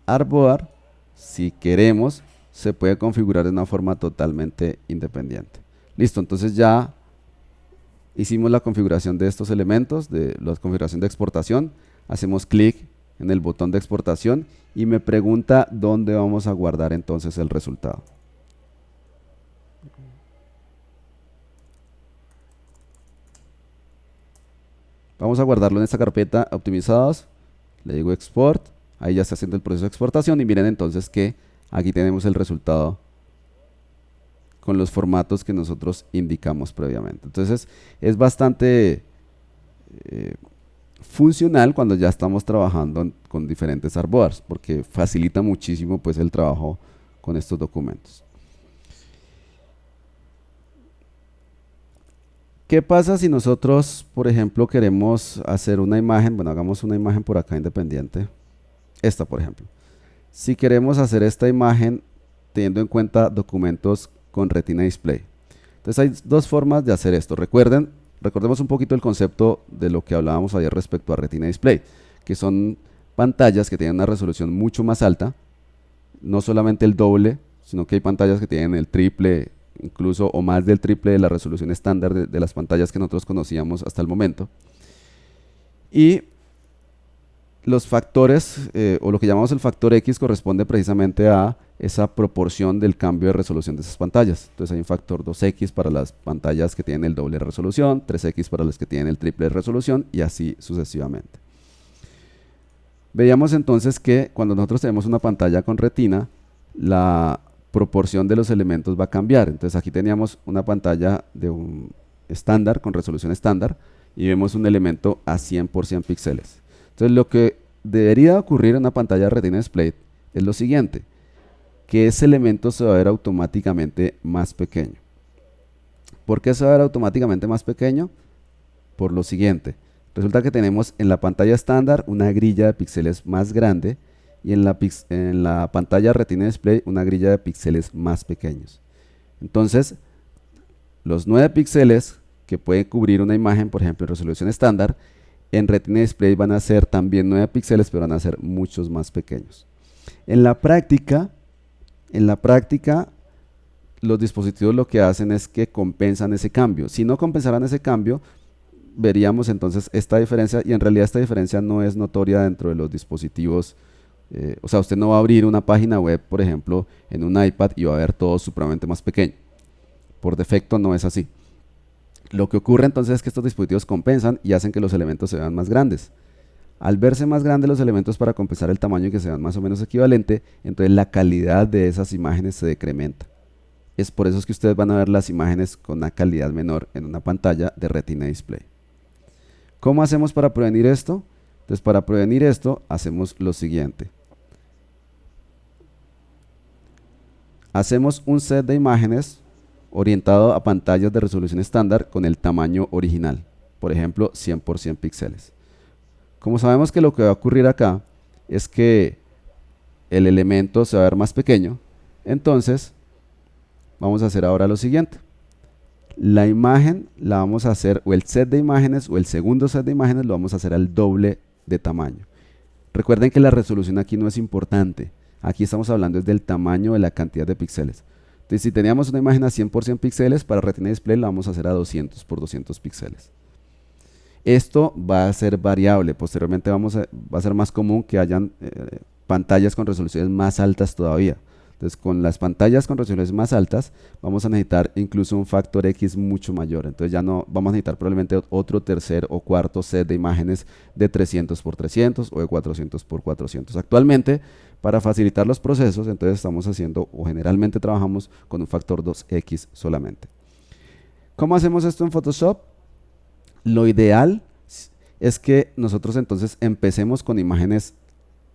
artboard, si queremos, se puede configurar de una forma totalmente independiente. Listo, entonces ya hicimos la configuración de estos elementos, de la configuración de exportación. Hacemos clic en el botón de exportación y me pregunta dónde vamos a guardar entonces el resultado. Vamos a guardarlo en esta carpeta optimizados. Le digo export. Ahí ya está haciendo el proceso de exportación y miren entonces que aquí tenemos el resultado con los formatos que nosotros indicamos previamente. Entonces es bastante funcional cuando ya estamos trabajando con diferentes artboards, porque facilita muchísimo pues el trabajo con estos documentos. ¿Qué pasa si nosotros, por ejemplo, queremos hacer una imagen? Bueno, hagamos una imagen por acá independiente. Esta, por ejemplo. Si queremos hacer esta imagen teniendo en cuenta documentos con Retina Display. Entonces hay dos formas de hacer esto. Recordemos un poquito el concepto de lo que hablábamos ayer respecto a Retina Display, que son pantallas que tienen una resolución mucho más alta, no solamente el doble, sino que hay pantallas que tienen el triple, incluso o más del triple de la resolución estándar de las pantallas que nosotros conocíamos hasta el momento. Y los factores, o lo que llamamos el factor X, corresponde precisamente a esa proporción del cambio de resolución de esas pantallas. Entonces hay un factor 2X para las pantallas que tienen el doble de resolución, 3X para las que tienen el triple de resolución y así sucesivamente. Veíamos entonces que cuando nosotros tenemos una pantalla con retina, la proporción de los elementos va a cambiar. Entonces aquí teníamos una pantalla de un estándar, con resolución estándar, y vemos un elemento a 100% píxeles. Entonces lo que debería ocurrir en una pantalla de Retina Display es lo siguiente, que ese elemento se va a ver automáticamente más pequeño. ¿Por qué se va a ver automáticamente más pequeño? Por lo siguiente, resulta que tenemos en la pantalla estándar una grilla de píxeles más grande y en la pantalla Retina Display una grilla de píxeles más pequeños. Entonces, los 9 píxeles que puede cubrir una imagen, por ejemplo, en resolución estándar, en Retina Display van a ser también 9 píxeles, pero van a ser muchos más pequeños. En la práctica, los dispositivos lo que hacen es que compensan ese cambio. Si no compensaran ese cambio, veríamos entonces esta diferencia, y en realidad esta diferencia no es notoria dentro de los dispositivos. O sea, usted no va a abrir una página web, por ejemplo, en un iPad y va a ver todo supremamente más pequeño. Por defecto no es así. Lo que ocurre entonces es que estos dispositivos compensan y hacen que los elementos se vean más grandes. Al verse más grandes los elementos para compensar el tamaño y que se vean más o menos equivalente, entonces la calidad de esas imágenes se decrementa. Es por eso es que ustedes van a ver las imágenes con una calidad menor en una pantalla de Retina Display. ¿Cómo hacemos para prevenir esto? Entonces para prevenir esto hacemos lo siguiente. Hacemos un set de imágenes orientado a pantallas de resolución estándar con el tamaño original, por ejemplo 100% píxeles. Como sabemos que lo que va a ocurrir acá es que el elemento se va a ver más pequeño, entonces vamos a hacer ahora lo siguiente. La imagen la vamos a hacer, o el set de imágenes, o el segundo set de imágenes lo vamos a hacer al doble de tamaño. Recuerden que la resolución aquí no es importante, aquí estamos hablando del tamaño de la cantidad de píxeles. Entonces si teníamos una imagen a 100% píxeles, para Retina Display la vamos a hacer a 200 por 200 píxeles. Esto va a ser variable, posteriormente va a ser más común que hayan pantallas con resoluciones más altas todavía. Entonces con las pantallas con resoluciones más altas vamos a necesitar incluso un factor X mucho mayor. Entonces ya no vamos a necesitar probablemente otro tercer o cuarto set de imágenes de 300 por 300 o de 400 por 400. Actualmente, para facilitar los procesos, entonces estamos haciendo, o generalmente trabajamos con un factor 2X solamente. ¿Cómo hacemos esto en Photoshop? Lo ideal es que nosotros entonces empecemos con imágenes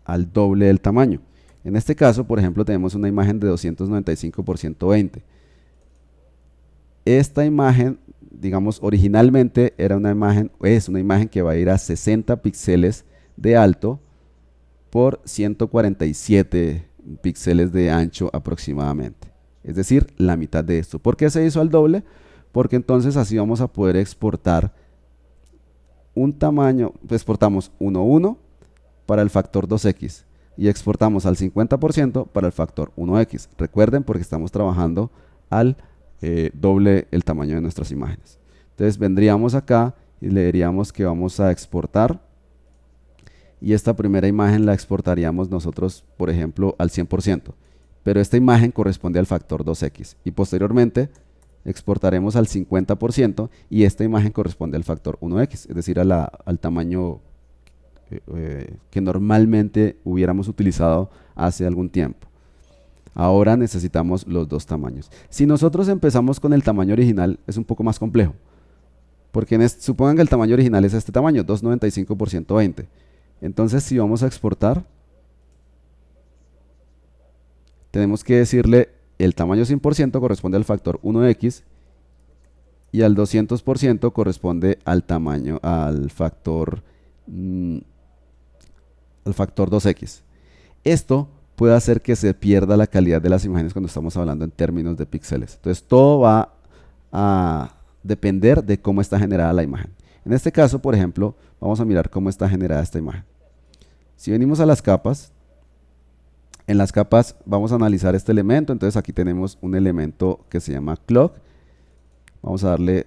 al doble del tamaño. En este caso, por ejemplo, tenemos una imagen de 295 por 120. Esta imagen, digamos, originalmente es una imagen que va a ir a 60 píxeles de alto por 147 píxeles de ancho aproximadamente. Es decir, la mitad de esto. ¿Por qué se hizo al doble? Porque entonces así vamos a poder exportar un tamaño, exportamos 1:1 para el factor 2x y exportamos al 50% para el factor 1x. Recuerden, porque estamos trabajando al doble el tamaño de nuestras imágenes. Entonces vendríamos acá y le diríamos que vamos a exportar, y esta primera imagen la exportaríamos nosotros, por ejemplo, al 100%, pero esta imagen corresponde al factor 2x, y posteriormente exportaremos al 50% y esta imagen corresponde al factor 1x, es decir, al tamaño que normalmente hubiéramos utilizado hace algún tiempo. Ahora necesitamos los dos tamaños. Si nosotros empezamos con el tamaño original, es un poco más complejo, porque supongan que el tamaño original es este tamaño, 295 por 120. Entonces, si vamos a exportar, tenemos que decirle el tamaño 100% corresponde al factor 1x y al 200% corresponde al tamaño, al factor 2x. Esto puede hacer que se pierda la calidad de las imágenes cuando estamos hablando en términos de píxeles. Entonces, todo va a depender de cómo está generada la imagen. En este caso, por ejemplo, vamos a mirar cómo está generada esta imagen. Si venimos a las capas, en las capas vamos a analizar este elemento. Entonces aquí tenemos un elemento que se llama clock. Vamos a darle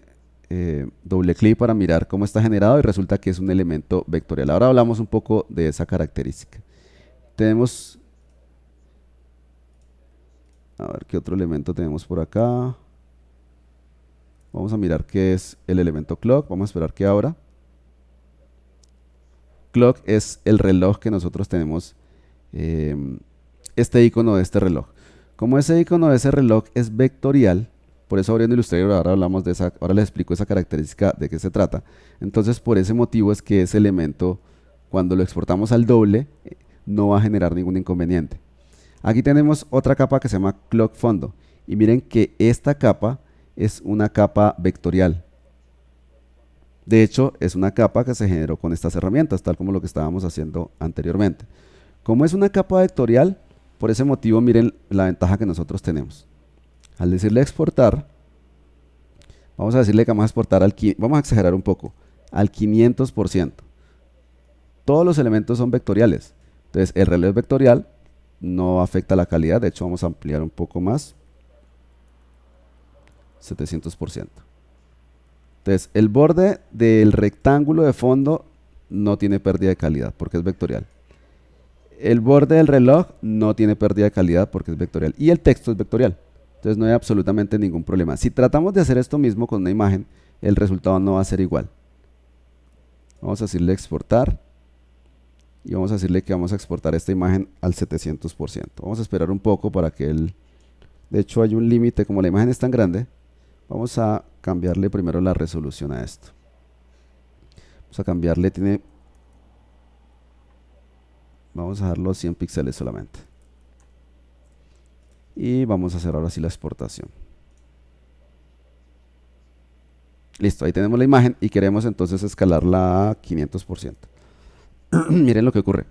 doble clic para mirar cómo está generado y resulta que es un elemento vectorial. Ahora hablamos un poco de esa característica. Tenemos, a ver qué otro elemento tenemos por acá. Vamos a mirar qué es el elemento clock. Vamos a esperar que abra. Clock es el reloj que nosotros tenemos, este icono de este reloj. Como ese icono de ese reloj es vectorial, por eso abriendo Illustrator ahora hablamos de esa, ahora les explico esa característica de qué se trata. Entonces, por ese motivo es que ese elemento, cuando lo exportamos al doble, no va a generar ningún inconveniente. Aquí tenemos otra capa que se llama clock fondo, y miren que esta capa es una capa vectorial. De hecho, es una capa que se generó con estas herramientas, tal como lo que estábamos haciendo anteriormente. Como es una capa vectorial, por ese motivo miren la ventaja que nosotros tenemos. Al decirle exportar, vamos a decirle que vamos a exportar vamos a exagerar un poco, al 500%. Todos los elementos son vectoriales. Entonces, el reloj vectorial no afecta la calidad. De hecho, vamos a ampliar un poco más. 700%. Entonces, el borde del rectángulo de fondo no tiene pérdida de calidad porque es vectorial. El borde del reloj no tiene pérdida de calidad porque es vectorial. Y el texto es vectorial. Entonces no hay absolutamente ningún problema. Si tratamos de hacer esto mismo con una imagen, el resultado no va a ser igual. Vamos a decirle exportar. Y vamos a decirle que vamos a exportar esta imagen al 700%. Vamos a esperar un poco para que él... De hecho hay un límite, como la imagen es tan grande, vamos a cambiarle primero la resolución a esto. Vamos a cambiarle, vamos a dejarlo a 100 píxeles solamente. Y vamos a hacer ahora sí la exportación. Listo, ahí tenemos la imagen y queremos entonces escalarla a 500%. Miren lo que ocurre.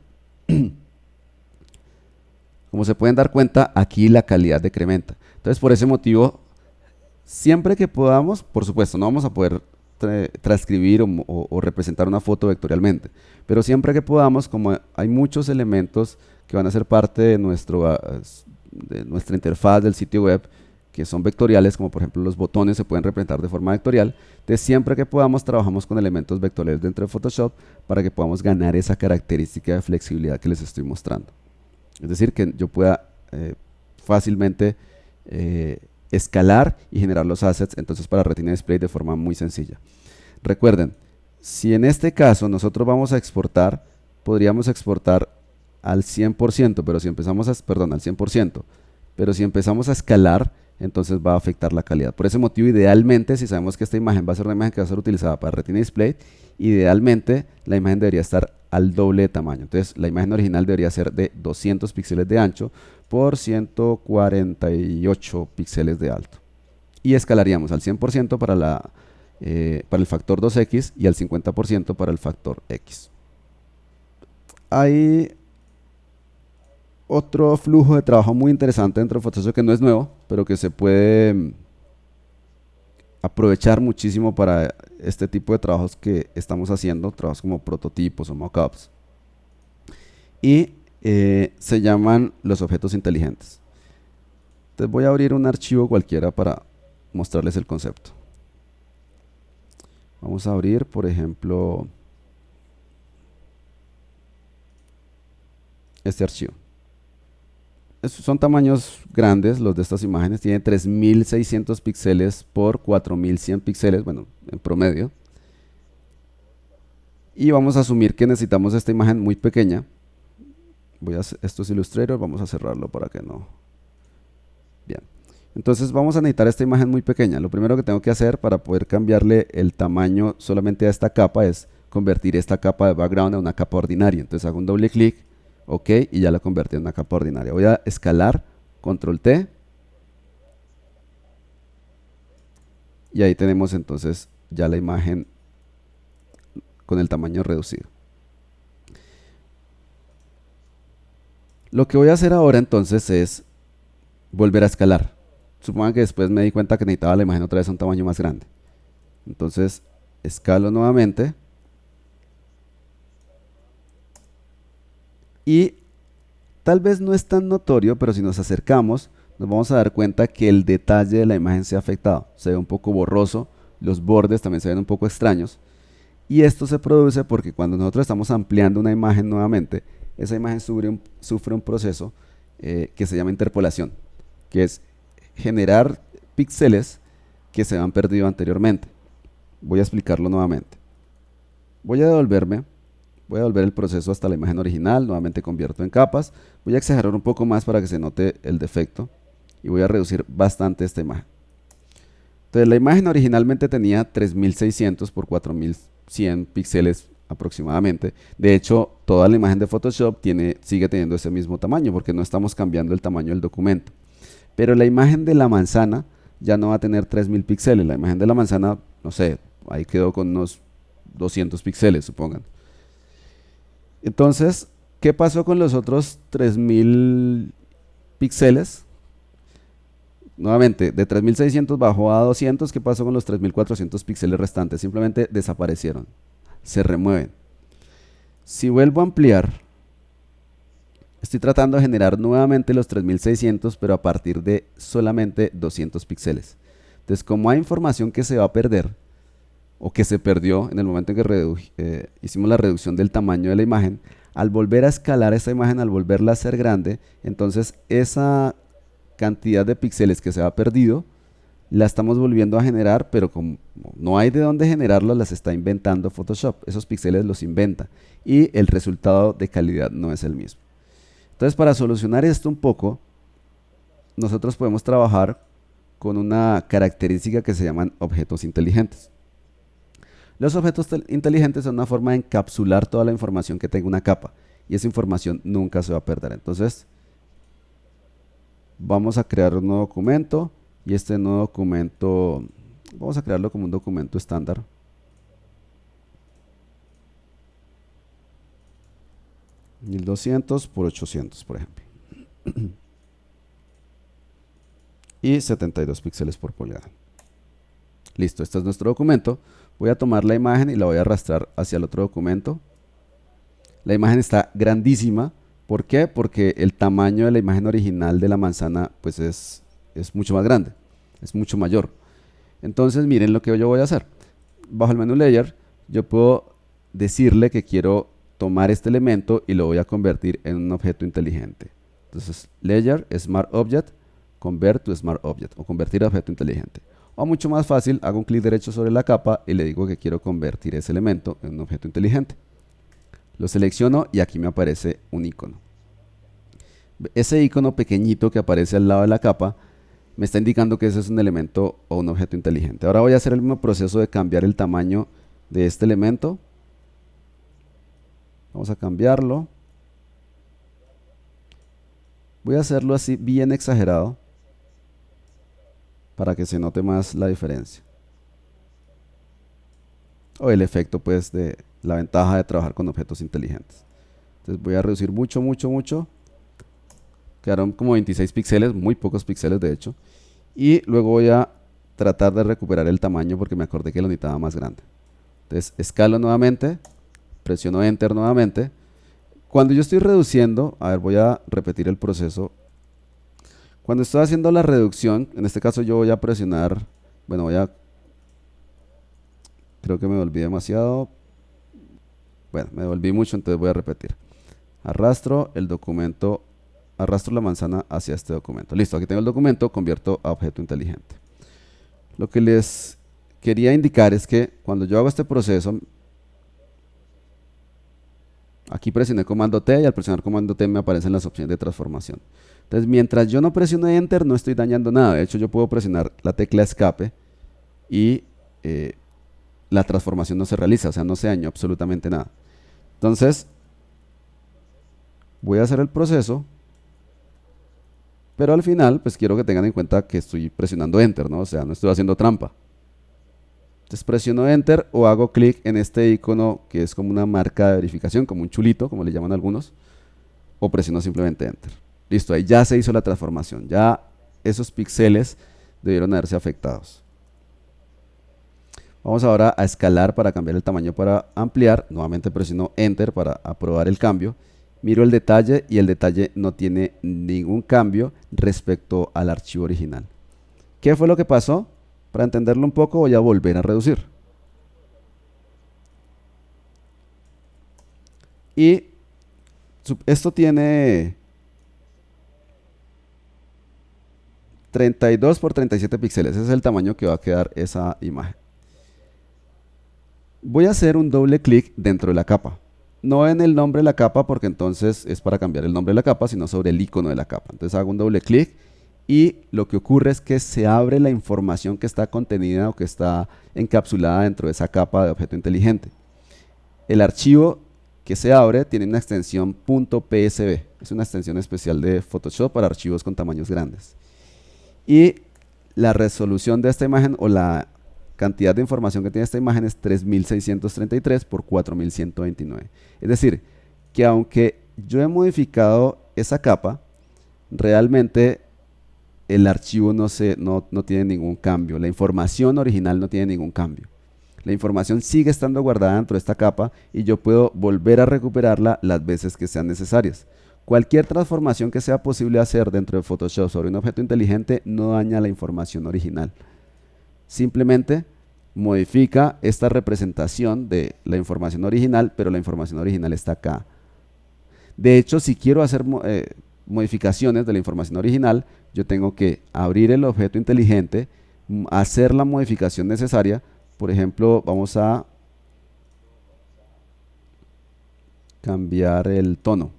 Como se pueden dar cuenta, aquí la calidad decrementa. Entonces, por ese motivo, siempre que podamos, por supuesto, no vamos a poder transcribir o representar una foto vectorialmente, pero siempre que podamos, como hay muchos elementos que van a ser parte de nuestra interfaz del sitio web, que son vectoriales, como por ejemplo los botones se pueden representar de forma vectorial. Entonces, siempre que podamos, trabajamos con elementos vectoriales dentro de Photoshop para que podamos ganar esa característica de flexibilidad que les estoy mostrando. Es decir, que yo pueda fácilmente escalar y generar los assets entonces para Retina Display de forma muy sencilla. Recuerden, si en este caso nosotros vamos a exportar, podríamos exportar al 100%, pero si empezamos al 100%, pero si empezamos a escalar, entonces va a afectar la calidad. Por ese motivo, idealmente, si sabemos que esta imagen va a ser una imagen que va a ser utilizada para Retina Display, idealmente la imagen debería estar al doble de tamaño. Entonces, la imagen original debería ser de 200 píxeles de ancho por 148 píxeles de alto. Y escalaríamos al 100% para el factor 2x y al 50% para el factor x. Hay otro flujo de trabajo muy interesante dentro de Photoshop que no es nuevo, pero que se puede aprovechar muchísimo para este tipo de trabajos que estamos haciendo, trabajos como prototipos o mockups. Y se llaman los objetos inteligentes. Entonces voy a abrir un archivo cualquiera para mostrarles el concepto. Vamos a abrir, por ejemplo, este archivo. Son tamaños grandes los de estas imágenes, tiene 3600 píxeles por 4100 píxeles, bueno, en promedio. Y vamos a asumir que necesitamos esta imagen muy pequeña. Esto es Illustrator, vamos a cerrarlo para que no. Bien. Entonces vamos a necesitar esta imagen muy pequeña. Lo primero que tengo que hacer para poder cambiarle el tamaño solamente a esta capa es convertir esta capa de background a una capa ordinaria. Entonces hago un doble clic, OK, y ya la convertí en una capa ordinaria. Voy a escalar, Control T. Y ahí tenemos entonces ya la imagen con el tamaño reducido. Lo que voy a hacer ahora entonces es volver a escalar. Supongan que después me di cuenta que necesitaba la imagen otra vez a un tamaño más grande. Entonces escalo nuevamente. Y tal vez no es tan notorio, pero si nos acercamos, nos vamos a dar cuenta que el detalle de la imagen se ha afectado. Se ve un poco borroso, los bordes también se ven un poco extraños. Y esto se produce porque cuando nosotros estamos ampliando una imagen nuevamente, esa imagen sufre un proceso que se llama interpolación, que es generar píxeles que se han perdido anteriormente. Voy a explicarlo nuevamente. Voy a devolver el proceso hasta la imagen original, nuevamente convierto en capas. Voy a exagerar un poco más para que se note el defecto y voy a reducir bastante esta imagen. Entonces la imagen originalmente tenía 3600 por 4100 píxeles aproximadamente. De hecho, toda la imagen de Photoshop sigue teniendo ese mismo tamaño porque no estamos cambiando el tamaño del documento. Pero la imagen de la manzana ya no va a tener 3000 píxeles. La imagen de la manzana, no sé, ahí quedó con unos 200 píxeles, supongan. Entonces, ¿qué pasó con los otros 3000 píxeles? Nuevamente, de 3600 bajó a 200. ¿Qué pasó con los 3400 píxeles restantes? Simplemente desaparecieron, se remueven. Si vuelvo a ampliar, estoy tratando de generar nuevamente los 3600, pero a partir de solamente 200 píxeles. Entonces, como hay información que se va a perder, o que se perdió en el momento en que hicimos la reducción del tamaño de la imagen, al volver a escalar esa imagen, al volverla a hacer grande, entonces esa cantidad de píxeles que se ha perdido, la estamos volviendo a generar, pero como no hay de dónde generarlos, las está inventando Photoshop. Esos píxeles los inventa y el resultado de calidad no es el mismo. Entonces, para solucionar esto un poco, nosotros podemos trabajar con una característica que se llaman objetos inteligentes. Los objetos inteligentes son una forma de encapsular toda la información que tenga una capa y esa información nunca se va a perder. Entonces, vamos a crear un nuevo documento y este nuevo documento vamos a crearlo como un documento estándar. (1200 por 800, por ejemplo. Y 72 píxeles por pulgada. Listo, este es nuestro documento. Voy a tomar la imagen y la voy a arrastrar hacia el otro documento. La imagen está grandísima. ¿Por qué? Porque el tamaño de la imagen original de la manzana pues es mucho más grande, es mucho mayor. Entonces miren lo que yo voy a hacer. Bajo el menú Layer yo puedo decirle que quiero tomar este elemento y lo voy a convertir en un objeto inteligente. Entonces Layer, Smart Object, Convert to Smart Object o convertir a objeto inteligente. O mucho más fácil, hago un clic derecho sobre la capa y le digo que quiero convertir ese elemento en un objeto inteligente. Lo selecciono y aquí me aparece un icono. Ese icono pequeñito que aparece al lado de la capa me está indicando que ese es un elemento o un objeto inteligente. Ahora voy a hacer el mismo proceso de cambiar el tamaño de este elemento. Vamos a cambiarlo. Voy a hacerlo así bien exagerado para que se note más la diferencia. O el efecto pues de la ventaja de trabajar con objetos inteligentes. Entonces voy a reducir mucho, mucho, mucho. Quedaron como 26 píxeles, muy pocos píxeles de hecho. Y luego voy a tratar de recuperar el tamaño porque me acordé que lo necesitaba más grande. Entonces escalo nuevamente, presiono Enter nuevamente. Cuando yo estoy reduciendo, a ver, voy a repetir el proceso. Cuando estoy haciendo la reducción, en este caso yo voy a presionar, bueno, creo que me volví demasiado. Bueno, me volví mucho, entonces voy a repetir. Arrastro el documento, arrastro la manzana hacia este documento. Listo, aquí tengo el documento, convierto a objeto inteligente. Lo que les quería indicar es que cuando yo hago este proceso, aquí presioné comando T y al presionar comando T me aparecen las opciones de transformación. Entonces, mientras yo no presione Enter, no estoy dañando nada. De hecho, yo puedo presionar la tecla escape y la transformación no se realiza, o sea, no se dañó absolutamente nada. Entonces, voy a hacer el proceso, pero al final, pues quiero que tengan en cuenta que estoy presionando Enter, ¿no? O sea, no estoy haciendo trampa. Entonces presiono Enter o hago clic en este icono que es como una marca de verificación, como un chulito, como le llaman algunos, o presiono simplemente Enter. Listo, ahí ya se hizo la transformación, ya esos píxeles debieron haberse afectados. Vamos ahora a escalar para cambiar el tamaño para ampliar. Nuevamente presiono Enter para aprobar el cambio. Miro el detalle y el detalle no tiene ningún cambio respecto al archivo original. ¿Qué fue lo que pasó? Para entenderlo un poco voy a volver a reducir. Y esto tiene 32 por 37 píxeles. Ese es el tamaño que va a quedar esa imagen. Voy a hacer un doble clic dentro de la capa. No en el nombre de la capa porque entonces es para cambiar el nombre de la capa, sino sobre el icono de la capa. Entonces hago un doble clic y lo que ocurre es que se abre la información que está contenida o que está encapsulada dentro de esa capa de objeto inteligente. El archivo que se abre tiene una extensión .psv. Es una extensión especial de Photoshop para archivos con tamaños grandes. Y la resolución de esta imagen o la cantidad de información que tiene esta imagen es 3633 por 4129. Es decir, que aunque yo he modificado esa capa, realmente el archivo no tiene ningún cambio. La información original no tiene ningún cambio. La información sigue estando guardada dentro de esta capa y yo puedo volver a recuperarla las veces que sean necesarias. Cualquier transformación que sea posible hacer dentro de Photoshop sobre un objeto inteligente no daña la información original. Simplemente modifica esta representación de la información original, pero la información original está acá. De hecho, si quiero hacer modificaciones de la información original, yo tengo que abrir el objeto inteligente, hacer la modificación necesaria. Por ejemplo, vamos a cambiar el tono.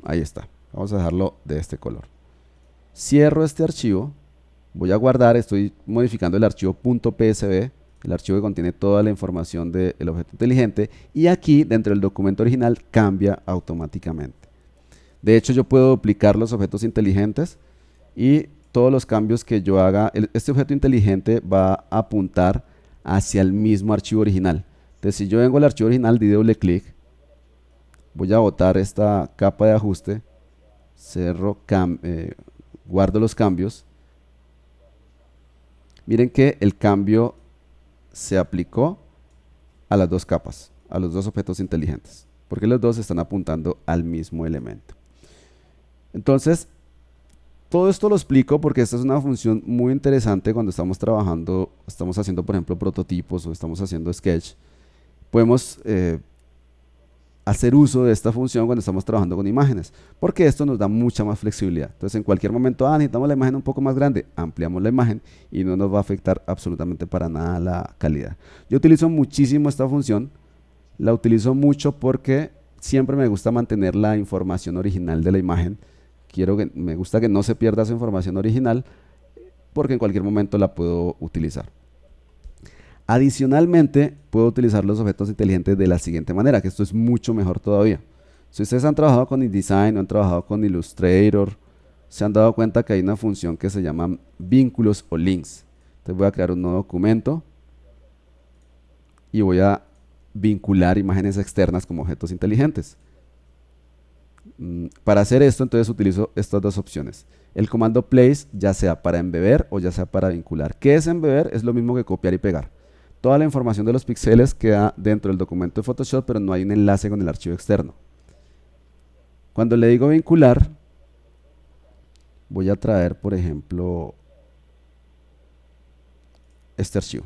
Ahí está. Vamos a dejarlo de este color. Cierro este archivo. Voy a guardar, estoy modificando el archivo .psv, el archivo que contiene toda la información del objeto inteligente, y aquí dentro del documento original cambia automáticamente. De hecho, yo puedo duplicar los objetos inteligentes y todos los cambios que yo haga, este objeto inteligente va a apuntar hacia el mismo archivo original. Entonces, si yo vengo al archivo original, di doble clic, voy a botar esta capa de ajuste, cerro, guardo los cambios. Miren que el cambio se aplicó a las dos capas, a los dos objetos inteligentes, porque los dos están apuntando al mismo elemento. Entonces, todo esto lo explico porque esta es una función muy interesante cuando estamos trabajando, estamos haciendo por ejemplo prototipos o estamos haciendo sketch. Podemos hacer uso de esta función cuando estamos trabajando con imágenes, porque esto nos da mucha más flexibilidad. Entonces en cualquier momento, necesitamos la imagen un poco más grande, ampliamos la imagen y no nos va a afectar absolutamente para nada la calidad. Yo utilizo muchísimo esta función, la utilizo mucho porque siempre me gusta mantener la información original de la imagen me gusta que no se pierda esa información original porque en cualquier momento la puedo utilizar. Adicionalmente, puedo utilizar los objetos inteligentes de la siguiente manera, que esto es mucho mejor todavía. Si ustedes han trabajado con InDesign o han trabajado con Illustrator, se han dado cuenta que hay una función que se llama vínculos o links. Entonces voy a crear un nuevo documento y voy a vincular imágenes externas como objetos inteligentes. Para hacer esto, entonces utilizo estas dos opciones. El comando place, ya sea para embeber o ya sea para vincular. ¿Qué es embeber? Es lo mismo que copiar y pegar. Toda la información de los píxeles queda dentro del documento de Photoshop, pero no hay un enlace con el archivo externo. Cuando le digo vincular, voy a traer, por ejemplo, este archivo.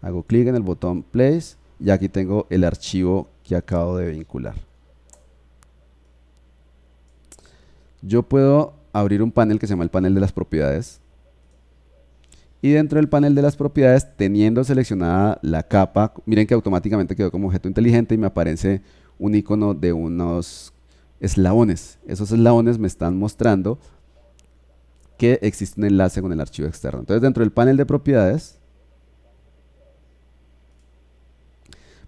Hago clic en el botón place y aquí tengo el archivo que acabo de vincular. Yo puedo abrir un panel que se llama el panel de las propiedades. Y dentro del panel de las propiedades, teniendo seleccionada la capa, miren que automáticamente quedó como objeto inteligente y me aparece un icono de unos eslabones. Esos eslabones me están mostrando que existe un enlace con el archivo externo. Entonces, dentro del panel de propiedades,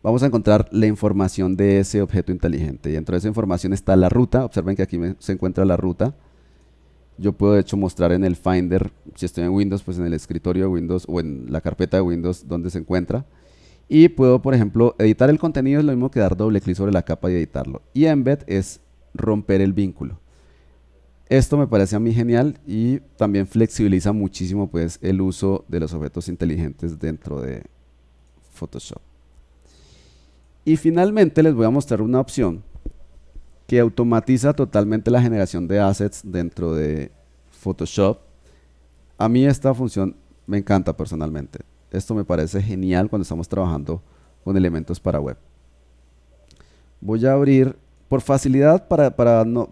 vamos a encontrar la información de ese objeto inteligente. Y dentro de esa información está la ruta. Observen que aquí se encuentra la ruta. Yo puedo de hecho mostrar en el Finder, si estoy en Windows, pues en el escritorio de Windows o en la carpeta de Windows donde se encuentra. Y puedo, por ejemplo, editar el contenido, es lo mismo que dar doble clic sobre la capa y editarlo. Y embed es romper el vínculo. Esto me parece a mí genial y también flexibiliza muchísimo pues el uso de los objetos inteligentes dentro de Photoshop. Y finalmente les voy a mostrar una opción que automatiza totalmente la generación de assets dentro de Photoshop. A mí esta función me encanta personalmente. Esto me parece genial cuando estamos trabajando con elementos para web. Voy a abrir, por facilidad, para no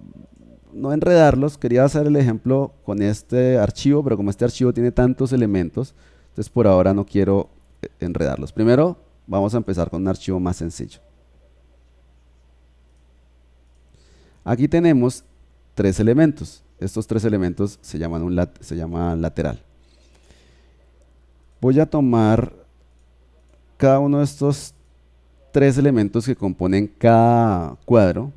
enredarlos, quería hacer el ejemplo con este archivo, pero como este archivo tiene tantos elementos, entonces por ahora no quiero enredarlos. Primero vamos a empezar con un archivo más sencillo. Aquí tenemos tres elementos. Estos tres elementos se llaman lateral. Voy a tomar cada uno de estos tres elementos que componen cada cuadro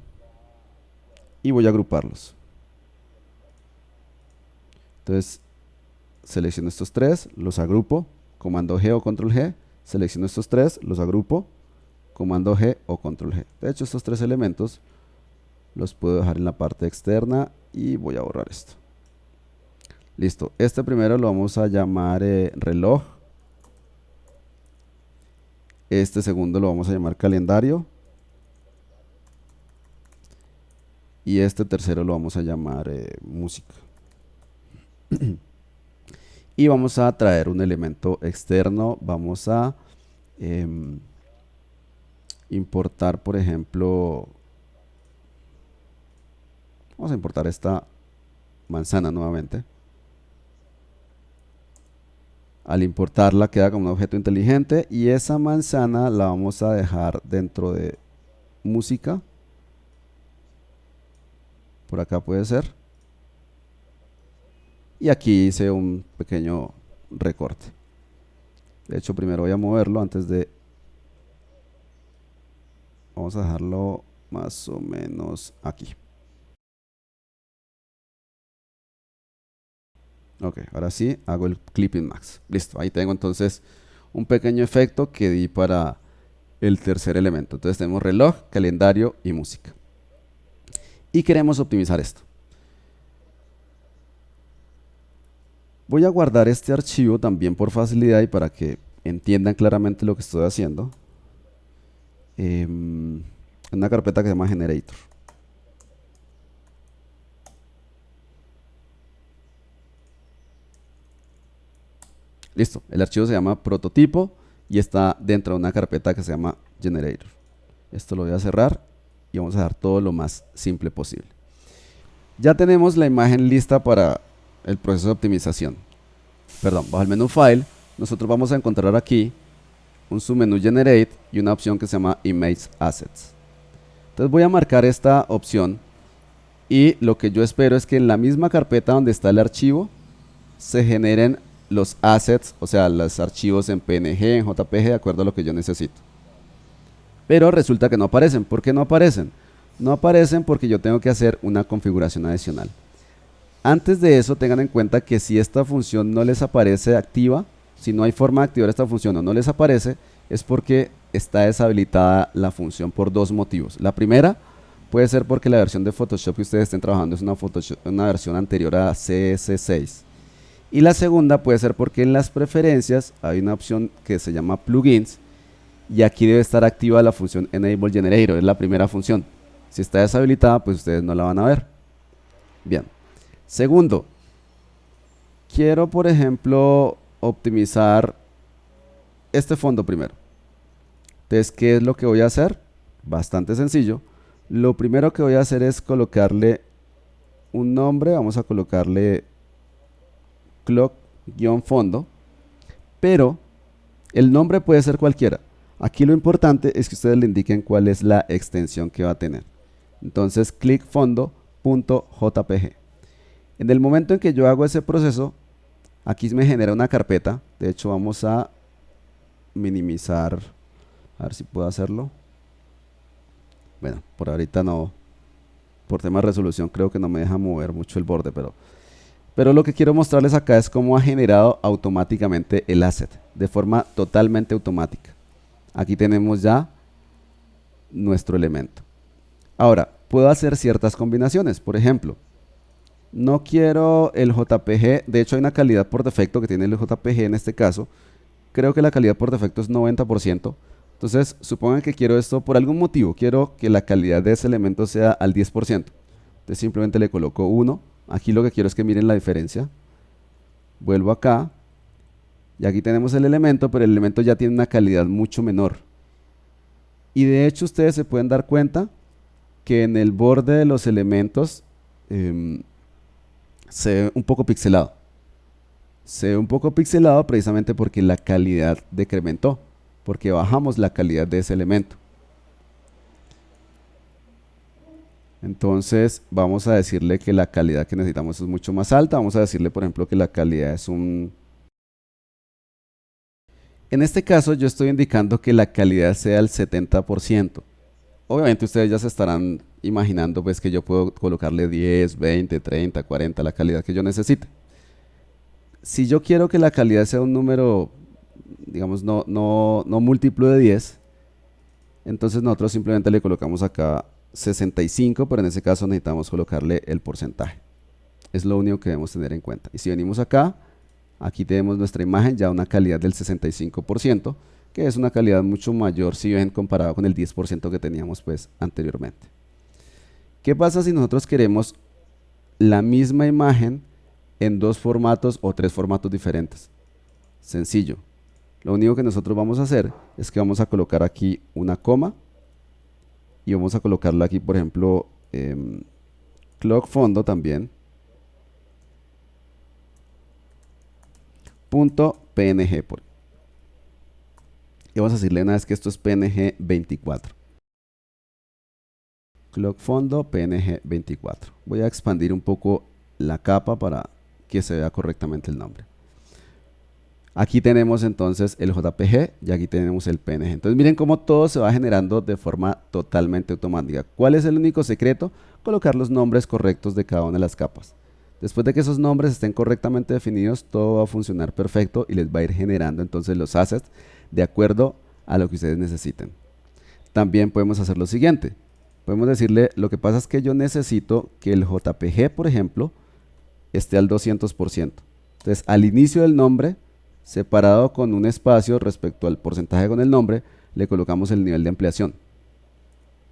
y voy a agruparlos. Entonces, selecciono estos tres, los agrupo, comando G o control G, selecciono estos tres, los agrupo, comando G o control G. De hecho, estos tres elementos los puedo dejar en la parte externa y voy a borrar esto. Listo, este primero lo vamos a llamar reloj. Este segundo lo vamos a llamar calendario. Y este tercero lo vamos a llamar música. Y vamos a traer un elemento externo. Vamos a importar, por ejemplo, vamos a importar esta manzana nuevamente. Al importarla queda como un objeto inteligente y esa manzana la vamos a dejar dentro de música. Por acá puede ser. Y aquí hice un pequeño recorte. De hecho, primero voy a moverlo antes de... Vamos a dejarlo más o menos aquí. Ok, ahora sí, hago el Clipping Max. Listo, ahí tengo entonces un pequeño efecto que di para el tercer elemento. Entonces tenemos reloj, calendario y música. Y queremos optimizar esto. Voy a guardar este archivo también por facilidad y para que entiendan claramente lo que estoy haciendo. En una carpeta que se llama Generator. Listo, el archivo se llama prototipo y está dentro de una carpeta que se llama Generator. Esto lo voy a cerrar y vamos a dejar todo lo más simple posible. Ya tenemos la imagen lista para el proceso de optimización. Perdón, bajo el menú File, nosotros vamos a encontrar aquí un submenú Generate y una opción que se llama Image Assets. Entonces voy a marcar esta opción Y lo que yo espero es que en la misma carpeta donde está el archivo se generen los assets, o sea, los archivos en PNG, en JPG, de acuerdo a lo que yo necesito. Pero resulta que no aparecen. ¿Por qué no aparecen? No aparecen porque yo tengo que hacer una configuración adicional. Antes de eso, tengan en cuenta que si esta función no les aparece activa, si no hay forma de activar esta función o no les aparece, es porque está deshabilitada la función por dos motivos. La primera puede ser porque la versión de Photoshop que ustedes estén trabajando es una versión anterior a CS6. Y la segunda puede ser porque en las preferencias hay una opción que se llama plugins y aquí debe estar activa la función Enable Generator, es la primera función. Si está deshabilitada, pues ustedes no la van a ver. Bien. Segundo, quiero, por ejemplo, optimizar este fondo primero. Entonces, ¿qué es lo que voy a hacer? Bastante sencillo. Lo primero que voy a hacer es colocarle un nombre. Vamos a colocarle clock-fondo. Pero el nombre puede ser cualquiera. Aquí lo importante es que ustedes le indiquen cuál es la extensión que va a tener. Entonces, clickfondo.jpg. En el momento en que yo hago ese proceso, aquí me genera una carpeta. De hecho, vamos a minimizar. A ver si puedo hacerlo. Bueno, por ahorita no. Por tema de resolución creo que no me deja mover mucho el borde, pero lo que quiero mostrarles acá es cómo ha generado automáticamente el asset, de forma totalmente automática. Aquí tenemos ya nuestro elemento. Ahora, puedo hacer ciertas combinaciones. Por ejemplo, no quiero el JPG. De hecho, hay una calidad por defecto que tiene el JPG en este caso. Creo que la calidad por defecto es 90%. Entonces, supongan que quiero esto por algún motivo. Quiero que la calidad de ese elemento sea al 10%. Entonces, simplemente le coloco 1. Aquí lo que quiero es que miren la diferencia. Vuelvo acá. Y aquí tenemos el elemento, pero el elemento ya tiene una calidad mucho menor. Y de hecho, ustedes se pueden dar cuenta que en el borde de los elementos se ve un poco pixelado. Se ve un poco pixelado precisamente porque la calidad decrementó, porque bajamos la calidad de ese elemento. Entonces vamos a decirle que la calidad que necesitamos es mucho más alta. Vamos a decirle, por ejemplo, que la calidad es un... En este caso yo estoy indicando que la calidad sea el 70%. Obviamente ustedes ya se estarán imaginando pues que yo puedo colocarle 10, 20, 30, 40, la calidad que yo necesite. Si yo quiero que la calidad sea un número, digamos, no múltiplo de 10, entonces nosotros simplemente le colocamos acá 65, pero en ese caso necesitamos colocarle el porcentaje. Es lo único que debemos tener en cuenta. Y si venimos acá, aquí tenemos nuestra imagen ya una calidad del 65%, que es una calidad mucho mayor si ven comparado con el 10% que teníamos pues anteriormente. ¿Qué pasa si nosotros queremos la misma imagen en dos formatos o tres formatos diferentes? Sencillo. Lo único que nosotros vamos a hacer es que vamos a colocar aquí una coma y vamos a colocarla aquí, por ejemplo, clock fondo también, .png y vamos a decirle una vez que esto es PNG 24. Clock fondo PNG 24. Voy a expandir un poco la capa para que se vea correctamente el nombre. Aquí tenemos entonces el JPG y aquí tenemos el PNG. Entonces miren cómo todo se va generando de forma totalmente automática. ¿Cuál es el único secreto? Colocar los nombres correctos de cada una de las capas. Después de que esos nombres estén correctamente definidos, todo va a funcionar perfecto y les va a ir generando entonces los assets de acuerdo a lo que ustedes necesiten. También podemos hacer lo siguiente. Podemos decirle, lo que pasa es que yo necesito que el JPG, por ejemplo, esté al 200%. Entonces, al inicio del nombre, separado con un espacio respecto al porcentaje con el nombre, le colocamos el nivel de ampliación.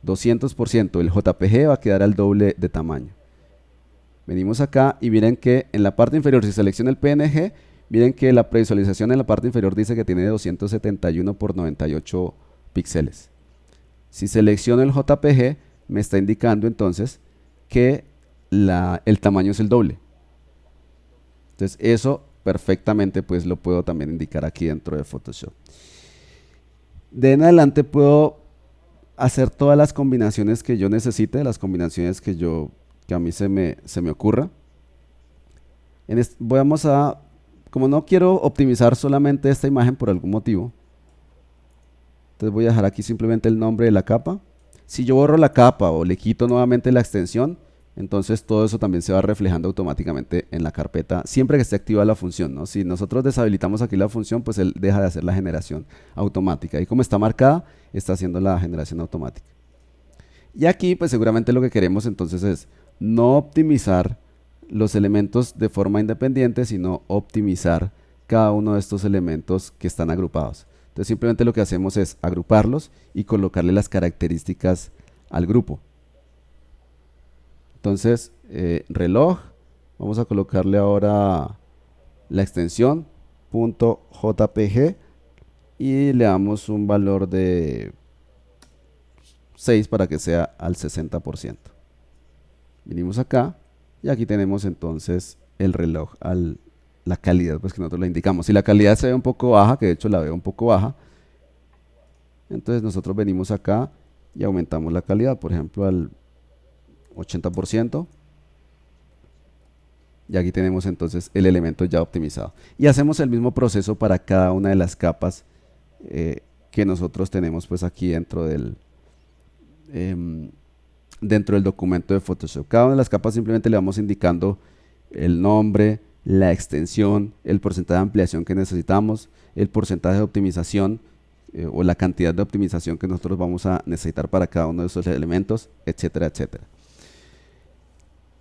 200%, el JPG va a quedar al doble de tamaño. Venimos acá y miren que en la parte inferior, si selecciono el PNG, miren que la previsualización en la parte inferior dice que tiene 271 por 98 píxeles. Si selecciono el JPG, me está indicando entonces que el tamaño es el doble. Entonces eso perfectamente pues lo puedo también indicar aquí dentro de Photoshop. De en adelante puedo hacer todas las combinaciones que yo necesite, las combinaciones que yo que a mí se me ocurra. Vamos a, como no quiero optimizar solamente esta imagen por algún motivo, entonces voy a dejar aquí simplemente el nombre de la capa. Si yo borro la capa o le quito nuevamente la extensión, entonces todo eso también se va reflejando automáticamente en la carpeta, siempre que esté activa la función, ¿no? Si nosotros deshabilitamos aquí la función, pues él deja de hacer la generación automática. Y como está marcada, está haciendo la generación automática. Y aquí, pues seguramente lo que queremos entonces es no optimizar los elementos de forma independiente, sino optimizar cada uno de estos elementos que están agrupados. Entonces simplemente lo que hacemos es agruparlos y colocarle las características al grupo. Entonces, reloj, vamos a colocarle ahora la extensión .jpg y le damos un valor de 6 para que sea al 60%. Venimos acá y aquí tenemos entonces el reloj, la calidad pues que nosotros le indicamos. Si la calidad se ve un poco baja, que de hecho la veo un poco baja, entonces nosotros venimos acá y aumentamos la calidad, por ejemplo al 80%. Y aquí tenemos entonces el elemento ya optimizado. Y hacemos el mismo proceso para cada una de las capas que nosotros tenemos pues aquí dentro del documento de Photoshop. Cada una de las capas simplemente le vamos indicando el nombre, la extensión, el porcentaje de ampliación que necesitamos, el porcentaje de optimización o la cantidad de optimización que nosotros vamos a necesitar para cada uno de esos elementos, etcétera, etcétera.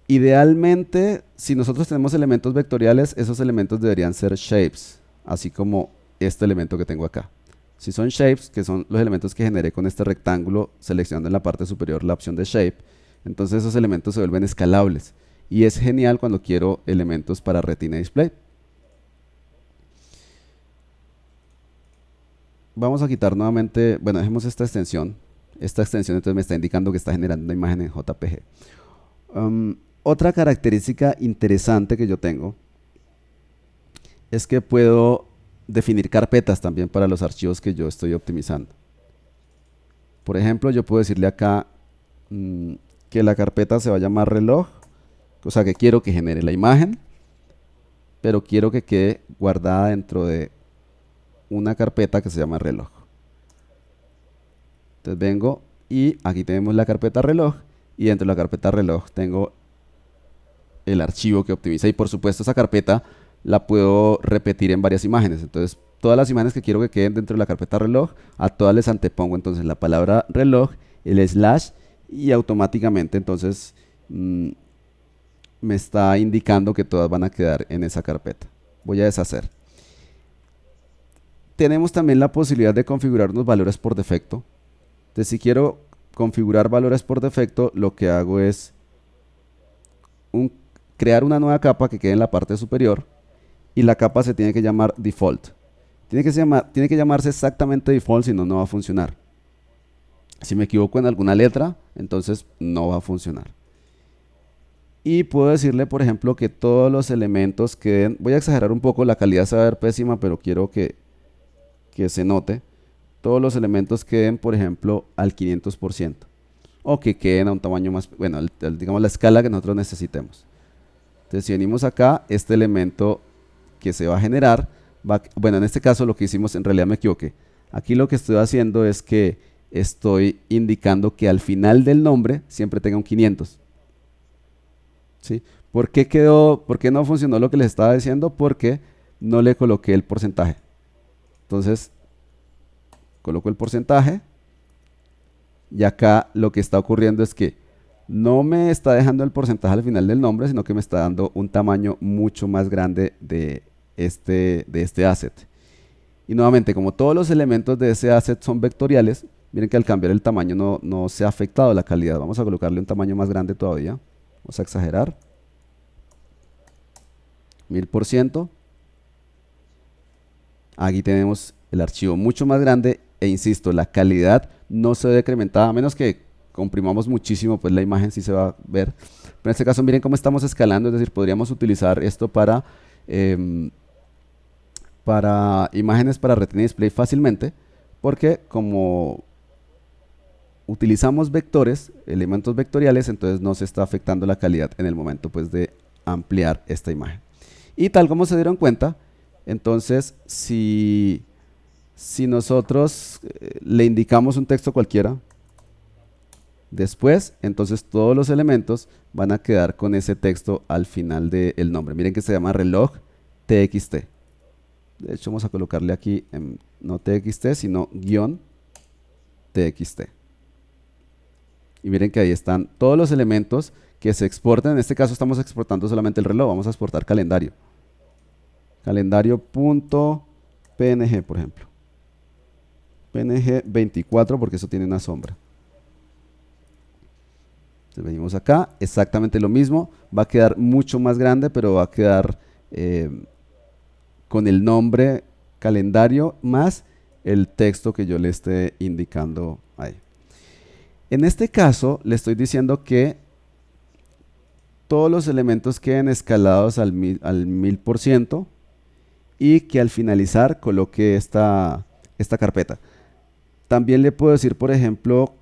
Idealmente, si nosotros tenemos elementos vectoriales, esos elementos deberían ser shapes, así como este elemento que tengo acá. Si son shapes, que son los elementos que generé con este rectángulo, seleccionando en la parte superior la opción de shape, entonces esos elementos se vuelven escalables. Y es genial cuando quiero elementos para Retina Display. Vamos a quitar nuevamente, bueno, dejemos esta extensión. Esta extensión entonces me está indicando que está generando una imagen en JPG. Otra característica interesante que yo tengo es que puedo definir carpetas también para los archivos que yo estoy optimizando. Por ejemplo, yo puedo decirle acá que la carpeta se va a llamar reloj, o sea que quiero que genere la imagen, pero quiero que quede guardada dentro de una carpeta que se llama reloj. Entonces vengo y aquí tenemos la carpeta reloj y dentro de la carpeta reloj tengo el archivo que optimiza y por supuesto esa carpeta la puedo repetir en varias imágenes. Entonces todas las imágenes que quiero que queden dentro de la carpeta reloj, a todas les antepongo entonces la palabra reloj, el slash y automáticamente entonces me está indicando que todas van a quedar en esa carpeta. Voy a deshacer. Tenemos también la posibilidad de configurar unos valores por defecto. Entonces si quiero configurar valores por defecto, lo que hago es crear una nueva capa que quede en la parte superior y la capa se tiene que llamar default. Tiene que llamarse exactamente default, si no, no va a funcionar. Si me equivoco en alguna letra, entonces no va a funcionar. Y puedo decirle, por ejemplo, que todos los elementos queden, voy a exagerar un poco, la calidad se va a ver pésima, pero quiero que se note. Todos los elementos queden, por ejemplo, al 500%. O que queden a un tamaño más, bueno, digamos la escala que nosotros necesitemos. Entonces si venimos acá, este elemento que se va a generar, bueno, en este caso lo que hicimos, en realidad me equivoqué. Aquí lo que estoy haciendo es que estoy indicando que al final del nombre siempre tenga un 500. ¿Sí? ¿Por qué no funcionó lo que les estaba diciendo? Porque no le coloqué el porcentaje. Entonces, coloco el porcentaje y acá lo que está ocurriendo es que no me está dejando el porcentaje al final del nombre, sino que me está dando un tamaño mucho más grande de este asset. Y nuevamente, como todos los elementos de ese asset son vectoriales, miren que al cambiar el tamaño no se ha afectado la calidad. Vamos a colocarle un tamaño más grande todavía. Vamos a exagerar. 1000%. Aquí tenemos el archivo mucho más grande e insisto, la calidad no se ve decrementada, a menos que comprimamos muchísimo, pues la imagen sí se va a ver. Pero en este caso miren cómo estamos escalando, es decir, podríamos utilizar esto para imágenes para Retina Display fácilmente, porque como utilizamos vectores, elementos vectoriales, entonces no se está afectando la calidad en el momento pues de ampliar esta imagen. Y tal como se dieron cuenta, entonces si nosotros le indicamos un texto cualquiera, después, entonces todos los elementos van a quedar con ese texto al final del nombre. Miren que se llama reloj txt. De hecho, vamos a colocarle aquí no txt, sino guión txt. Y miren que ahí están todos los elementos que se exportan. En este caso estamos exportando solamente el reloj. Vamos a exportar calendario. Calendario.png, por ejemplo. PNG 24 porque eso tiene una sombra. Entonces venimos acá, exactamente lo mismo. Va a quedar mucho más grande, pero va a quedar con el nombre calendario más el texto que yo le esté indicando ahí. En este caso, le estoy diciendo que todos los elementos queden escalados al 1000% y que al finalizar coloque esta carpeta. También le puedo decir, por ejemplo,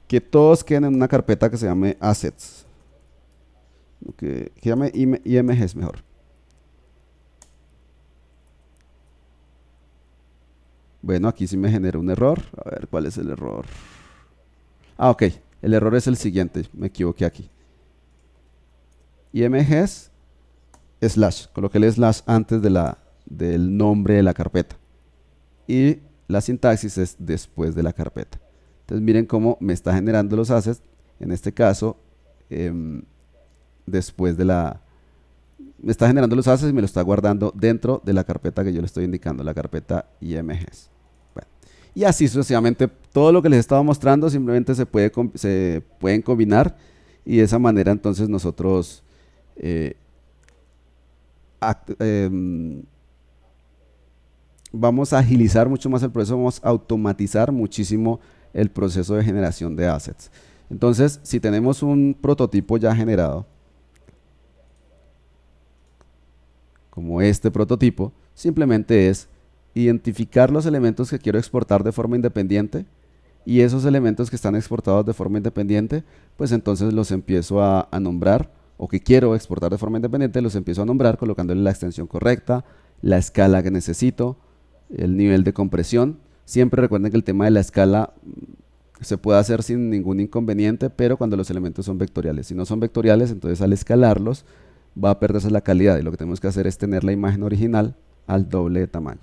que todos queden en una carpeta que se llame Assets. Que llame IMGs mejor. Bueno, aquí sí me generó un error. A ver, ¿cuál es el error? Ah, ok. El error es el siguiente. Me equivoqué aquí. IMGs slash. Coloqué el slash antes del nombre de la carpeta. Y la sintaxis es después de la carpeta. Entonces miren cómo me está generando los assets. En este caso, después de me está generando los assets y me lo está guardando dentro de la carpeta que yo le estoy indicando, la carpeta IMGs. Bueno, y así sucesivamente, todo lo que les estaba mostrando simplemente se pueden combinar y de esa manera entonces nosotros vamos a agilizar mucho más el proceso, vamos a automatizar muchísimo el proceso de generación de assets. Entonces, si tenemos un prototipo ya generado, como este prototipo, simplemente es identificar los elementos que quiero exportar de forma independiente y esos elementos que están exportados de forma independiente, pues entonces los empiezo a nombrar, o que quiero exportar de forma independiente, los empiezo a nombrar colocándole la extensión correcta, la escala que necesito, el nivel de compresión. Siempre recuerden que el tema de la escala se puede hacer sin ningún inconveniente, pero cuando los elementos son vectoriales. Si no son vectoriales, entonces al escalarlos va a perderse la calidad y lo que tenemos que hacer es tener la imagen original al doble de tamaño.